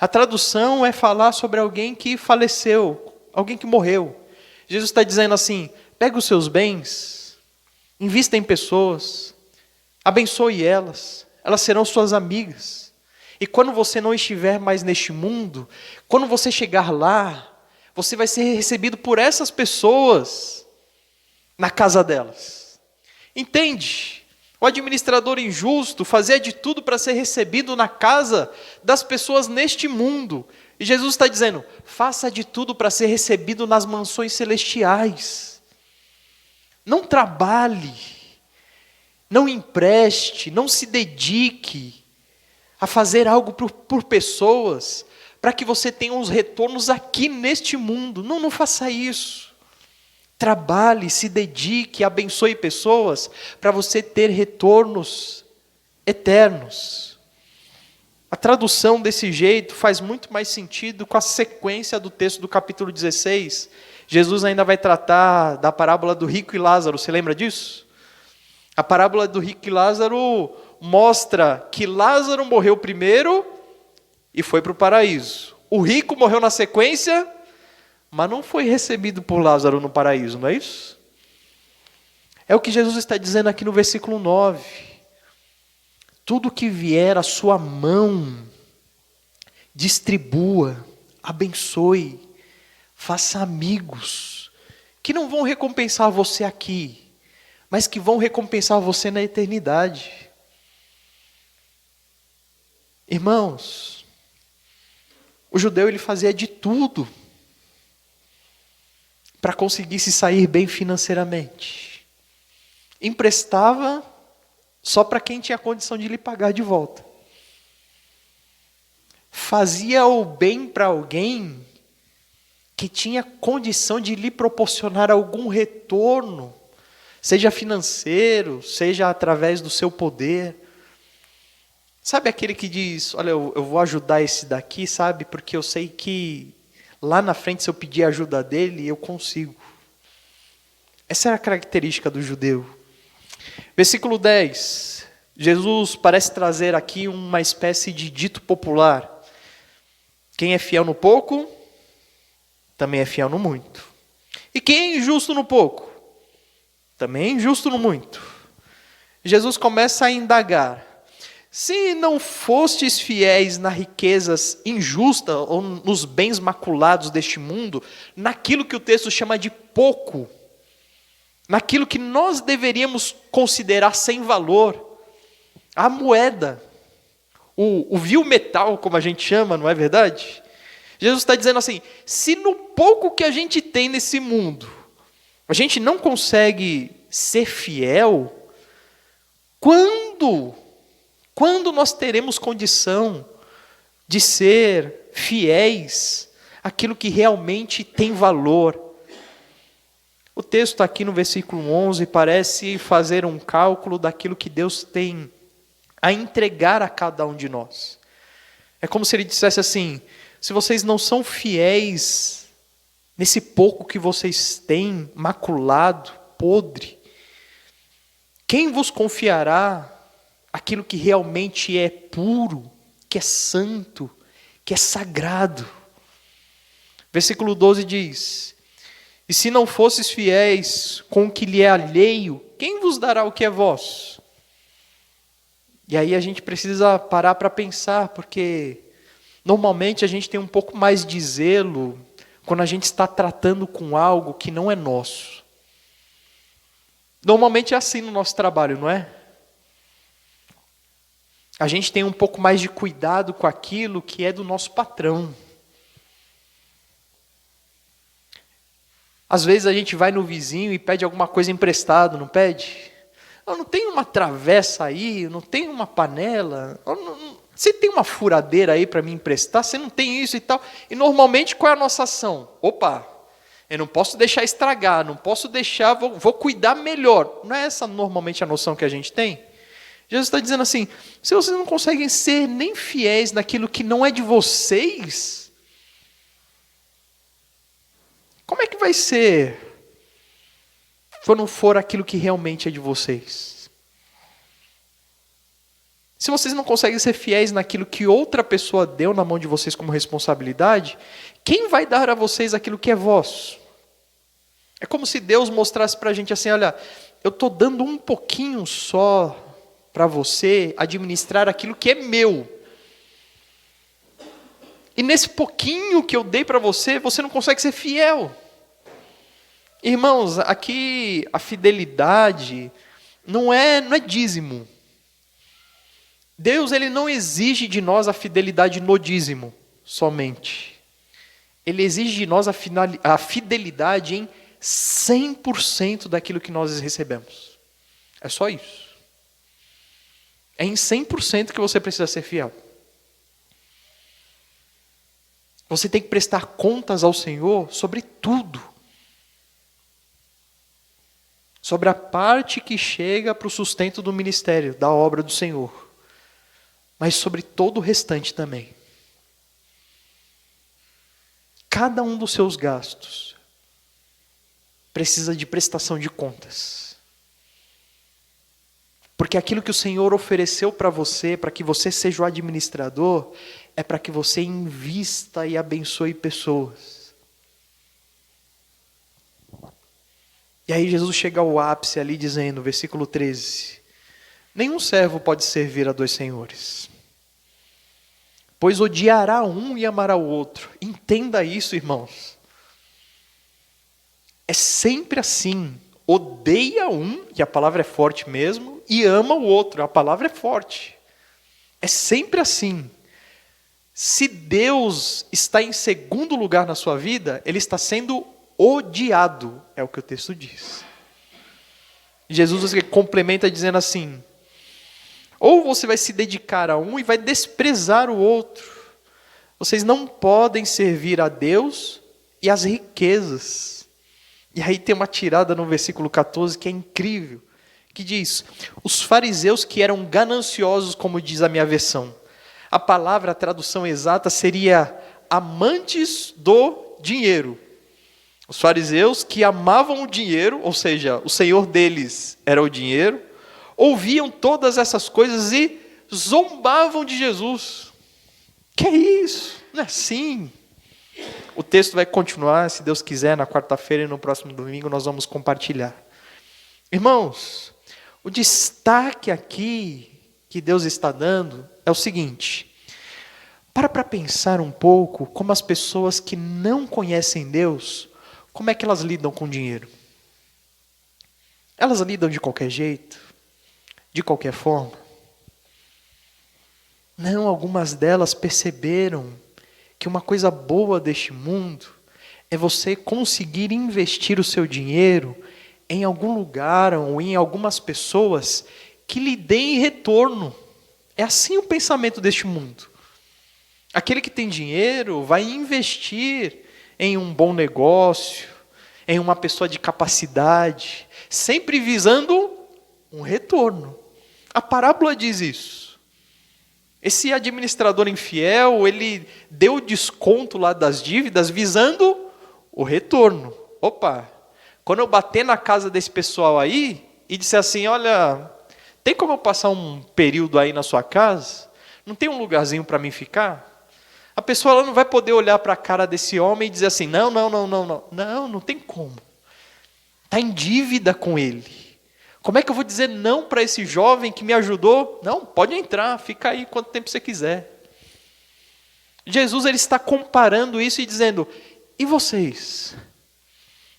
Speaker 2: A tradução é falar sobre alguém que faleceu, alguém que morreu. Jesus está dizendo assim: pega os seus bens, invista em pessoas, abençoe elas, elas serão suas amigas. E quando você não estiver mais neste mundo, quando você chegar lá, você vai ser recebido por essas pessoas na casa delas. Entende? O administrador injusto fazia de tudo para ser recebido na casa das pessoas neste mundo. E Jesus está dizendo, faça de tudo para ser recebido nas mansões celestiais. Não trabalhe, não empreste, não se dedique a fazer algo por pessoas, para que você tenha os retornos aqui neste mundo. Não, não faça isso. Trabalhe, se dedique, abençoe pessoas, para você ter retornos eternos. A tradução desse jeito faz muito mais sentido com a sequência do texto do capítulo 16. Jesus ainda vai tratar da parábola do rico e Lázaro, você lembra disso? A parábola do rico e Lázaro mostra que Lázaro morreu primeiro e foi para o paraíso. O rico morreu na sequência, mas não foi recebido por Lázaro no paraíso, não é isso? É o que Jesus está dizendo aqui no versículo 9. Tudo que vier à sua mão, distribua, abençoe, faça amigos, que não vão recompensar você aqui, mas que vão recompensar você na eternidade. Irmãos, o judeu ele fazia de tudo para conseguir se sair bem financeiramente. Emprestava só para quem tinha condição de lhe pagar de volta. Fazia o bem para alguém que tinha condição de lhe proporcionar algum retorno, seja financeiro, seja através do seu poder. Sabe aquele que diz, olha, eu vou ajudar esse daqui, sabe, porque eu sei que lá na frente, se eu pedir a ajuda dele, eu consigo. Essa era a característica do judeu. Versículo 10. Jesus parece trazer aqui uma espécie de dito popular. Quem é fiel no pouco, também é fiel no muito. E quem é injusto no pouco, também é injusto no muito. Jesus começa a indagar. Se não fostes fiéis nas riquezas injustas ou nos bens maculados deste mundo, naquilo que o texto chama de pouco, naquilo que nós deveríamos considerar sem valor, a moeda, o vil metal, como a gente chama, não é verdade? Jesus está dizendo assim, se no pouco que a gente tem nesse mundo, a gente não consegue ser fiel, quando nós teremos condição de ser fiéis àquilo que realmente tem valor? O texto aqui no versículo 11 parece fazer um cálculo daquilo que Deus tem a entregar a cada um de nós. É como se ele dissesse assim, se vocês não são fiéis nesse pouco que vocês têm, maculado, podre, quem vos confiará aquilo que realmente é puro, que é santo, que é sagrado? Versículo 12 diz, e se não fosses fiéis com o que lhe é alheio, quem vos dará o que é vosso? E aí a gente precisa parar para pensar, porque normalmente a gente tem um pouco mais de zelo quando a gente está tratando com algo que não é nosso. Normalmente é assim no nosso trabalho, não é? A gente tem um pouco mais de cuidado com aquilo que é do nosso patrão. Às vezes a gente vai no vizinho e pede alguma coisa emprestado, não pede? Eu não tenho uma travessa aí, eu não tenho uma panela, você tem uma furadeira aí para me emprestar? Você não tem isso e tal? E normalmente qual é a nossa ação? Opa, eu não posso deixar estragar, não posso deixar, vou cuidar melhor. Não é essa normalmente a noção que a gente tem? Jesus está dizendo assim, se vocês não conseguem ser nem fiéis naquilo que não é de vocês, como é que vai ser quando for aquilo que realmente é de vocês? Se vocês não conseguem ser fiéis naquilo que outra pessoa deu na mão de vocês como responsabilidade, quem vai dar a vocês aquilo que é vosso? É como se Deus mostrasse para a gente assim, olha, eu estou dando um pouquinho só para você administrar aquilo que é meu. E nesse pouquinho que eu dei para você, você não consegue ser fiel. Irmãos, aqui a fidelidade não é dízimo. Deus, ele não exige de nós a fidelidade no dízimo somente. Ele exige de nós a fidelidade em 100% daquilo que nós recebemos. É só isso. É em 100% que você precisa ser fiel. Você tem que prestar contas ao Senhor sobre tudo. Sobre a parte que chega para o sustento do ministério, da obra do Senhor. Mas sobre todo o restante também. Cada um dos seus gastos precisa de prestação de contas. Porque aquilo que o Senhor ofereceu para você, para que você seja o administrador, é para que você invista e abençoe pessoas. E aí Jesus chega ao ápice ali dizendo, versículo 13, nenhum servo pode servir a dois senhores, pois odiará um e amará o outro. Entenda isso, irmãos. É sempre assim. Odeia um, e a palavra é forte mesmo, e ama o outro, a palavra é forte. É sempre assim. Se Deus está em segundo lugar na sua vida, Ele está sendo odiado, é o que o texto diz. Jesus complementa dizendo assim, ou você vai se dedicar a um e vai desprezar o outro. Vocês não podem servir a Deus e às riquezas. E aí tem uma tirada no versículo 14 que é incrível, que diz, os fariseus que eram gananciosos, como diz a minha versão. A palavra, a tradução exata seria amantes do dinheiro. Os fariseus que amavam o dinheiro, ou seja, o senhor deles era o dinheiro, ouviam todas essas coisas e zombavam de Jesus. Que é isso? Não é assim. O texto vai continuar, se Deus quiser, na quarta-feira e no próximo domingo nós vamos compartilhar. Irmãos, o destaque aqui que Deus está dando é o seguinte. Para pensar um pouco como as pessoas que não conhecem Deus, como é que elas lidam com dinheiro? Elas lidam de qualquer jeito? De qualquer forma? Não, algumas delas perceberam que uma coisa boa deste mundo é você conseguir investir o seu dinheiro em algum lugar ou em algumas pessoas que lhe deem retorno. É assim o pensamento deste mundo. Aquele que tem dinheiro vai investir em um bom negócio, em uma pessoa de capacidade, sempre visando um retorno. A parábola diz isso. Esse administrador infiel, ele deu desconto lá das dívidas visando o retorno. Opa, quando eu bater na casa desse pessoal aí e disser assim, olha, tem como eu passar um período aí na sua casa? Não tem um lugarzinho para mim ficar? A pessoa ela não vai poder olhar para a cara desse homem e dizer assim, não tem como. Está em dívida com ele. Como é que eu vou dizer não para esse jovem que me ajudou? Não, pode entrar, fica aí quanto tempo você quiser. Jesus ele está comparando isso e dizendo, e vocês?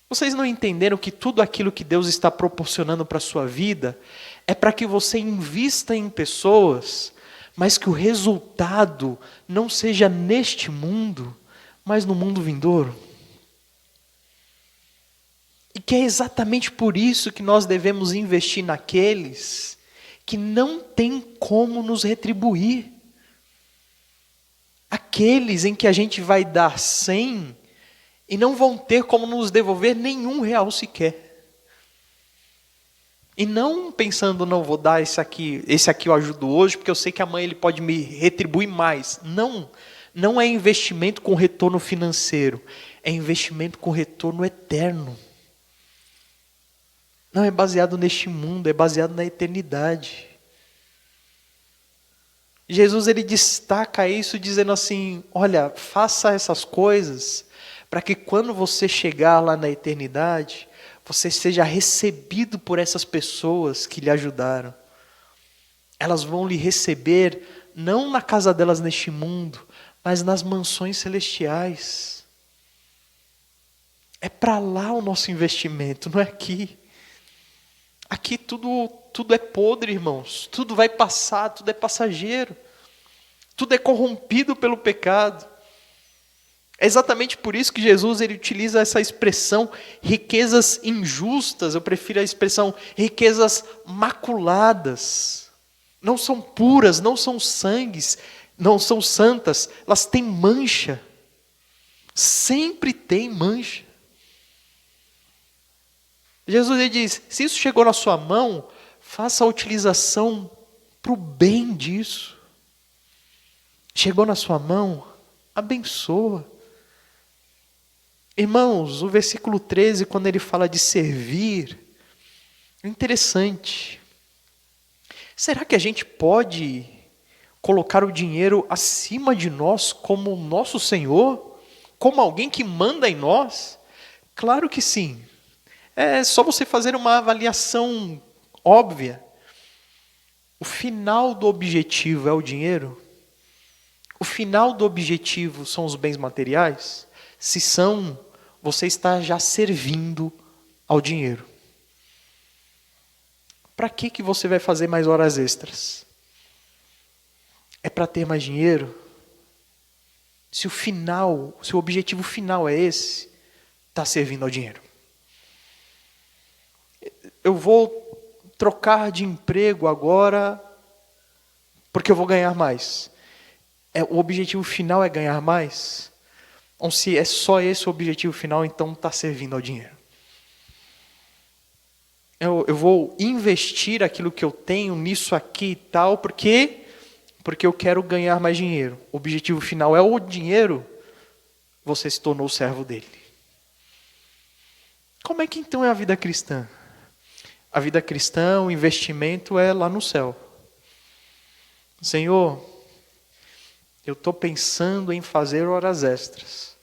Speaker 2: Vocês não entenderam que tudo aquilo que Deus está proporcionando para a sua vida é para que você invista em pessoas, mas que o resultado não seja neste mundo, mas no mundo vindouro? E que é exatamente por isso que nós devemos investir naqueles que não têm como nos retribuir. Aqueles em que a gente vai dar 100 e não vão ter como nos devolver nenhum real sequer. E não pensando, não, vou dar esse aqui eu ajudo hoje, porque eu sei que amanhã ele pode me retribuir mais. Não é investimento com retorno financeiro, é investimento com retorno eterno. Não é baseado neste mundo, é baseado na eternidade. Jesus ele destaca isso dizendo assim, olha, faça essas coisas para que quando você chegar lá na eternidade, você seja recebido por essas pessoas que lhe ajudaram. Elas vão lhe receber, não na casa delas neste mundo, mas nas mansões celestiais. É para lá o nosso investimento, não é aqui. Aqui tudo é podre, irmãos. Tudo vai passar, tudo é passageiro. Tudo é corrompido pelo pecado. É exatamente por isso que Jesus ele utiliza essa expressão riquezas injustas. Eu prefiro a expressão riquezas maculadas. Não são puras, não são sangues, não são santas. Elas têm mancha. Sempre tem mancha. Jesus ele diz, se isso chegou na sua mão, faça a utilização para o bem disso. Chegou na sua mão, abençoa. Irmãos, o versículo 13, quando ele fala de servir, é interessante. Será que a gente pode colocar o dinheiro acima de nós como nosso Senhor? Como alguém que manda em nós? Claro que sim. É só você fazer uma avaliação óbvia. O final do objetivo é o dinheiro? O final do objetivo são os bens materiais? Se são, você está já servindo ao dinheiro. Para que você vai fazer mais horas extras? É para ter mais dinheiro? Se o objetivo final é esse, está servindo ao dinheiro. Eu vou trocar de emprego agora porque eu vou ganhar mais. O objetivo final é ganhar mais? Ou se é só esse o objetivo final, então está servindo ao dinheiro. Eu vou investir aquilo que eu tenho nisso aqui e tal, porque eu quero ganhar mais dinheiro. O objetivo final é o dinheiro, você se tornou servo dele. Como é que então é a vida cristã? A vida cristã, o investimento é lá no céu. Senhor, eu estou pensando em fazer horas extras,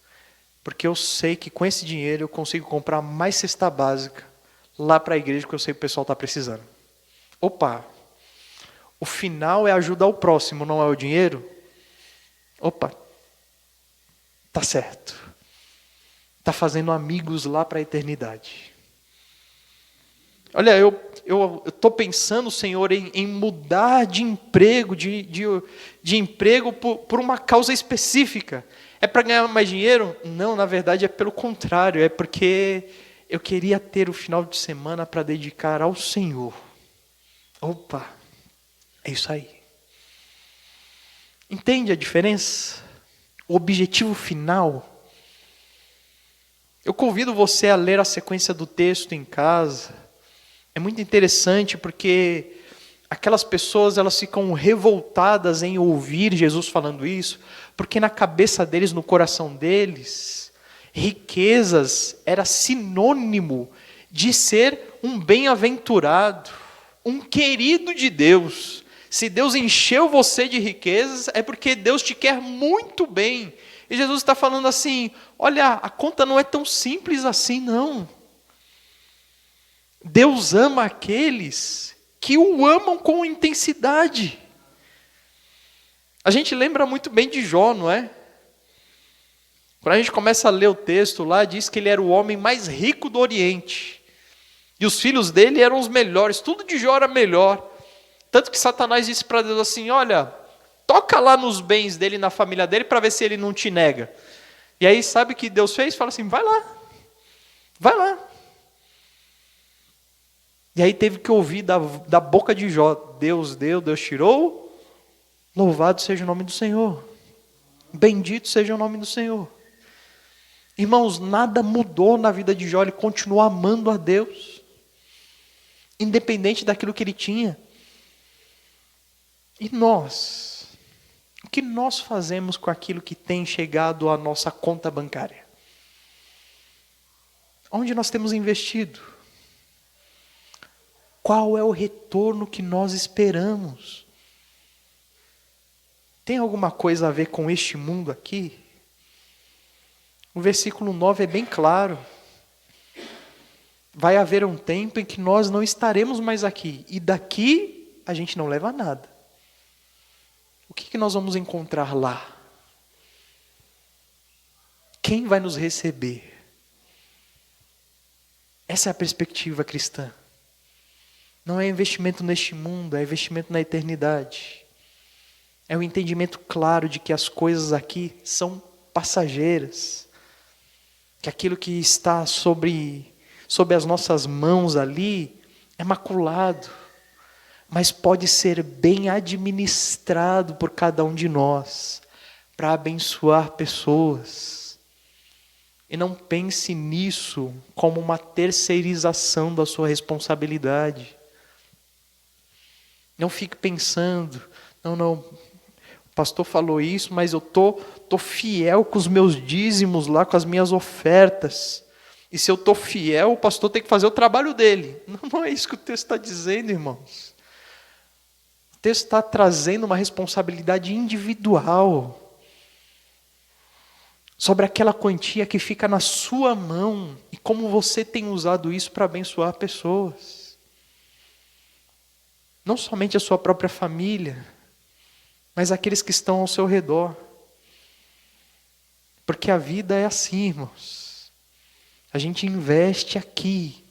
Speaker 2: porque eu sei que com esse dinheiro eu consigo comprar mais cesta básica lá para a igreja, que eu sei que o pessoal está precisando. Opa, o final é ajudar o próximo, não é o dinheiro? Opa, tá certo. Está fazendo amigos lá para a eternidade. Olha, eu estou pensando, Senhor, em mudar de emprego, de emprego por uma causa específica. É para ganhar mais dinheiro? Não, na verdade é pelo contrário. É porque eu queria ter o final de semana para dedicar ao Senhor. Opa, é isso aí. Entende a diferença? O objetivo final. Eu convido você a ler a sequência do texto em casa. É muito interessante porque aquelas pessoas elas ficam revoltadas em ouvir Jesus falando isso, porque na cabeça deles, no coração deles, riquezas era sinônimo de ser um bem-aventurado, um querido de Deus. Se Deus encheu você de riquezas, é porque Deus te quer muito bem. E Jesus está falando assim, olha, a conta não é tão simples assim não. Deus ama aqueles que o amam com intensidade. A gente lembra muito bem de Jó, não é? Quando a gente começa a ler o texto lá, diz que ele era o homem mais rico do Oriente. E os filhos dele eram os melhores, tudo de Jó era melhor. Tanto que Satanás disse para Deus assim, olha, toca lá nos bens dele, na família dele, para ver se ele não te nega. E aí sabe o que Deus fez? Fala assim, vai lá. E aí teve que ouvir da boca de Jó, Deus deu, Deus tirou, louvado seja o nome do Senhor, bendito seja o nome do Senhor. Irmãos, nada mudou na vida de Jó, ele continuou amando a Deus, independente daquilo que ele tinha. E nós, o que nós fazemos com aquilo que tem chegado à nossa conta bancária? Onde nós temos investido? Qual é o retorno que nós esperamos? Tem alguma coisa a ver com este mundo aqui? O versículo 9 é bem claro. Vai haver um tempo em que nós não estaremos mais aqui. E daqui a gente não leva nada. O que nós vamos encontrar lá? Quem vai nos receber? Essa é a perspectiva cristã. Não é investimento neste mundo, é investimento na eternidade. É o entendimento claro de que as coisas aqui são passageiras. Que aquilo que está sobre as nossas mãos ali é maculado, mas pode ser bem administrado por cada um de nós, para abençoar pessoas. E não pense nisso como uma terceirização da sua responsabilidade. Não fique pensando, não, o pastor falou isso, mas eu tô fiel com os meus dízimos lá, com as minhas ofertas. E se eu estou fiel, o pastor tem que fazer o trabalho dele. Não é isso que o texto está dizendo, irmãos. O texto está trazendo uma responsabilidade individual sobre aquela quantia que fica na sua mão e como você tem usado isso para abençoar pessoas. Não somente a sua própria família, mas aqueles que estão ao seu redor. Porque a vida é assim, irmãos. A gente investe aqui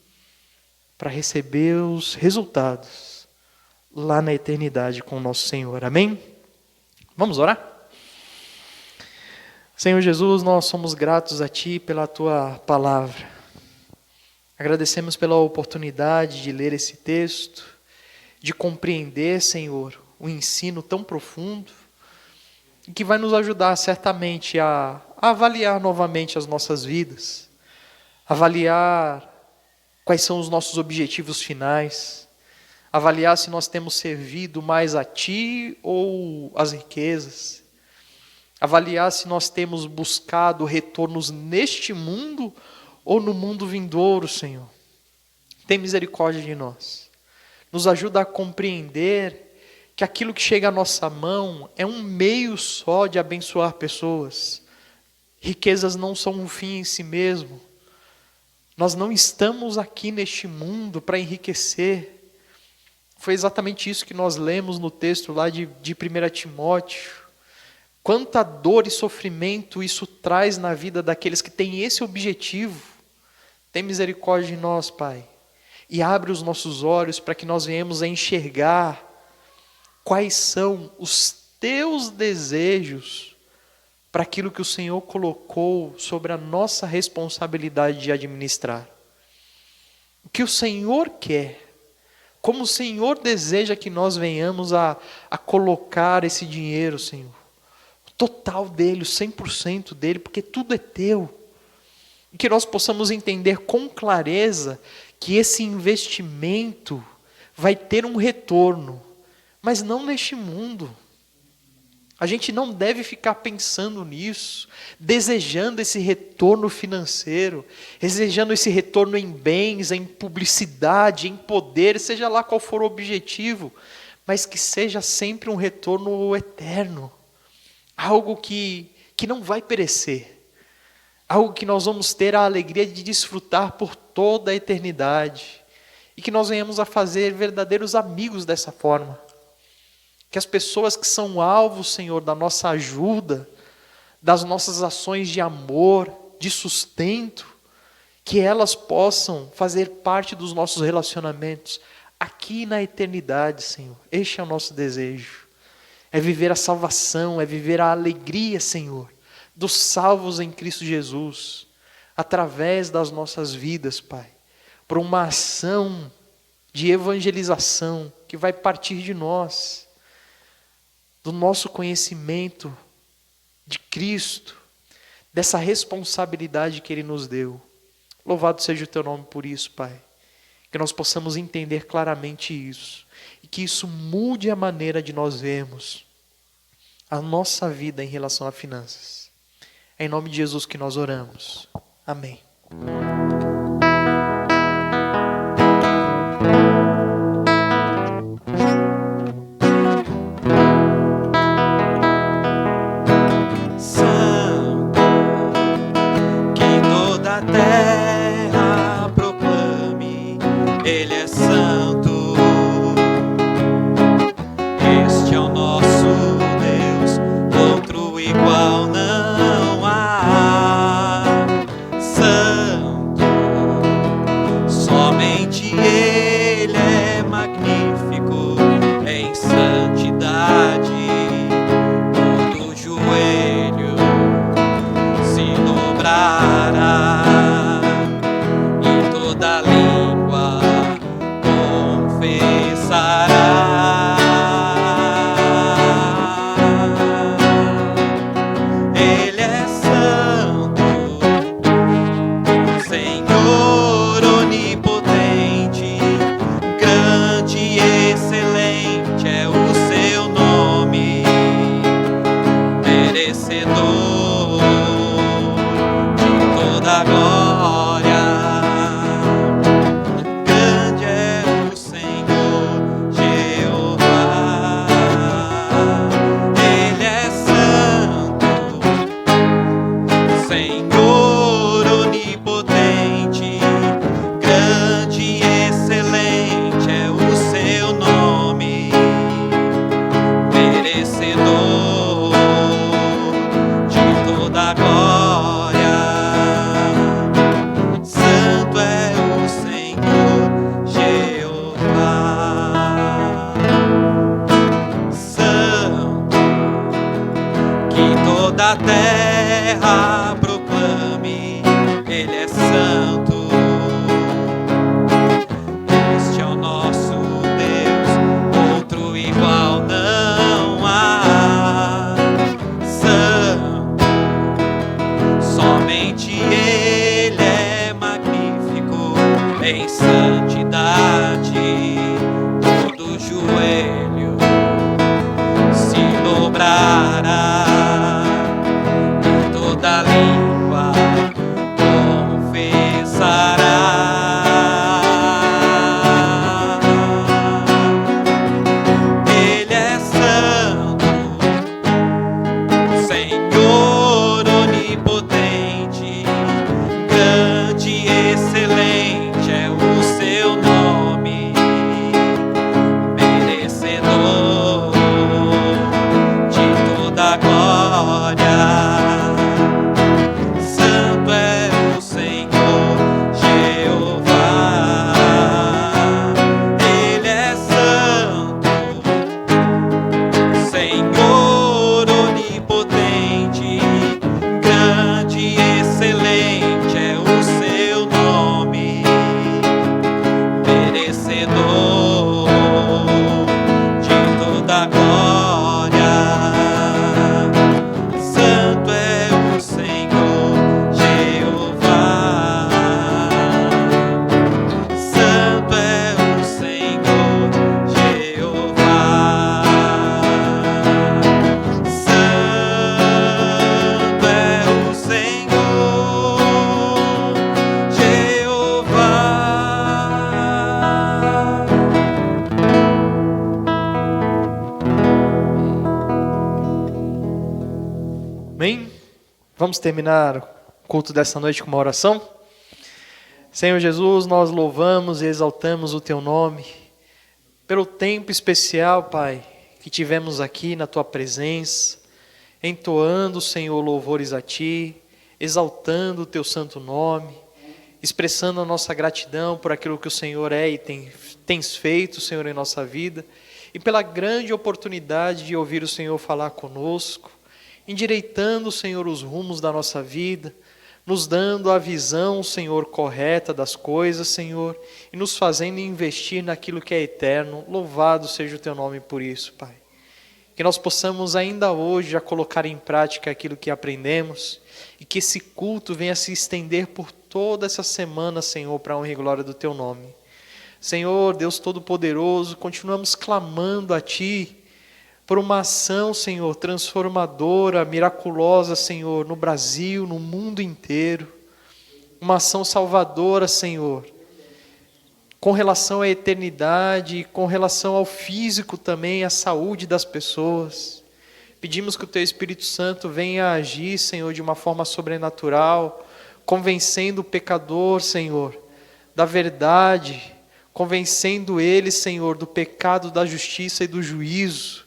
Speaker 2: para receber os resultados lá na eternidade com o nosso Senhor. Amém? Vamos orar? Senhor Jesus, nós somos gratos a Ti pela Tua palavra. Agradecemos pela oportunidade de ler esse texto, de compreender, Senhor, o ensino tão profundo, e que vai nos ajudar certamente a avaliar novamente as nossas vidas, avaliar quais são os nossos objetivos finais, avaliar se nós temos servido mais a Ti ou as riquezas, avaliar se nós temos buscado retornos neste mundo ou no mundo vindouro, Senhor. Tem misericórdia de nós. Nos ajuda a compreender que aquilo que chega à nossa mão é um meio só de abençoar pessoas. Riquezas não são um fim em si mesmo. Nós não estamos aqui neste mundo para enriquecer. Foi exatamente isso que nós lemos no texto lá de 1 Timóteo. Quanta dor e sofrimento isso traz na vida daqueles que têm esse objetivo. Tem misericórdia de nós, Pai. E abre os nossos olhos para que nós venhamos a enxergar quais são os Teus desejos para aquilo que o Senhor colocou sobre a nossa responsabilidade de administrar. O que o Senhor quer, como o Senhor deseja que nós venhamos a colocar esse dinheiro, Senhor. O total dele, o 100% dele, porque tudo é Teu. E que nós possamos entender com clareza que esse investimento vai ter um retorno, mas não neste mundo. A gente não deve ficar pensando nisso, desejando esse retorno financeiro, desejando esse retorno em bens, em publicidade, em poder, seja lá qual for o objetivo, mas que seja sempre um retorno eterno, algo que não vai perecer. Algo que nós vamos ter a alegria de desfrutar por toda a eternidade. E que nós venhamos a fazer verdadeiros amigos dessa forma. Que as pessoas que são alvos, Senhor, da nossa ajuda, das nossas ações de amor, de sustento, que elas possam fazer parte dos nossos relacionamentos aqui na eternidade, Senhor. Este é o nosso desejo. É viver a salvação, é viver a alegria, Senhor, dos salvos em Cristo Jesus, através das nossas vidas, Pai, por uma ação de evangelização que vai partir de nós, do nosso conhecimento de Cristo, dessa responsabilidade que Ele nos deu. Louvado seja o Teu nome por isso, Pai, que nós possamos entender claramente isso, e que isso mude a maneira de nós vermos a nossa vida em relação a finanças. É em nome de Jesus que nós oramos. Amém.
Speaker 1: Santo, que em toda a terra proclame, Ele é santo. Este é o nosso Deus, outro igual não há. Santo, somente Ele é magnífico. terra proclame, Ele é santo. Este é o nosso Deus, outro igual não há. Santo, somente Ele é magnífico em santidade. Todo joelho se dobrará e toda língua confessará. Ele é santo, Senhor onipotente, grande e excelente é o seu nome, merecedor de toda glória. Santo é o Senhor Jeová. Ele é santo, Senhor onipotente, grande e excelente é o seu nome, merecedor de toda glória. Santo é o Senhor Jeová. Santo é o Senhor Jeová. Santo é o Senhor Jeová.
Speaker 2: Amém? Vamos terminar o culto dessa noite com uma oração? Senhor Jesus, nós louvamos e exaltamos o Teu nome pelo tempo especial, Pai, que tivemos aqui na Tua presença, entoando, Senhor, louvores a Ti, exaltando o Teu santo nome, expressando a nossa gratidão por aquilo que o Senhor é e tens feito, Senhor, em nossa vida, e pela grande oportunidade de ouvir o Senhor falar conosco, endireitando, Senhor, os rumos da nossa vida, nos dando a visão, Senhor, correta das coisas, Senhor, e nos fazendo investir naquilo que é eterno. Louvado seja o Teu nome por isso, Pai. Que nós possamos ainda hoje já colocar em prática aquilo que aprendemos e que esse culto venha se estender por toda essa semana, Senhor, para a honra e glória do Teu nome. Senhor, Deus Todo-Poderoso, continuamos clamando a Ti por uma ação, Senhor, transformadora, miraculosa, Senhor, no Brasil, no mundo inteiro. Uma ação salvadora, Senhor, com relação à eternidade, com relação ao físico também, à saúde das pessoas. Pedimos que o Teu Espírito Santo venha agir, Senhor, de uma forma sobrenatural, convencendo o pecador, Senhor, da verdade, convencendo ele, Senhor, do pecado, da justiça e do juízo.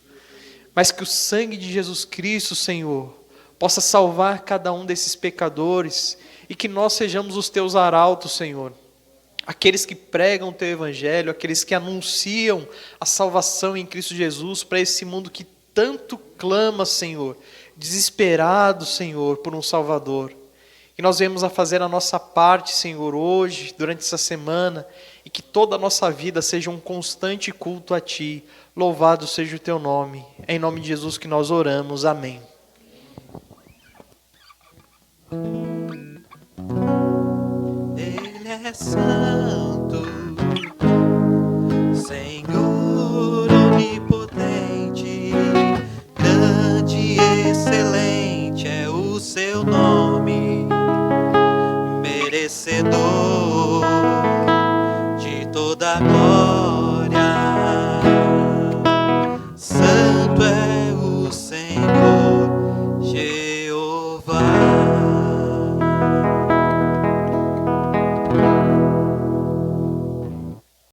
Speaker 2: Mas que o sangue de Jesus Cristo, Senhor, possa salvar cada um desses pecadores e que nós sejamos os Teus arautos, Senhor. Aqueles que pregam o Teu Evangelho, aqueles que anunciam a salvação em Cristo Jesus para esse mundo que tanto clama, Senhor, desesperado, Senhor, por um Salvador. Que nós venhamos a fazer a nossa parte, Senhor, hoje, durante essa semana, e que toda a nossa vida seja um constante culto a Ti. Louvado seja o Teu nome. É em nome de Jesus que nós oramos. Amém.
Speaker 1: Ele é santo, Senhor onipotente, grande e excelente é o Seu nome, merecedor de toda glória.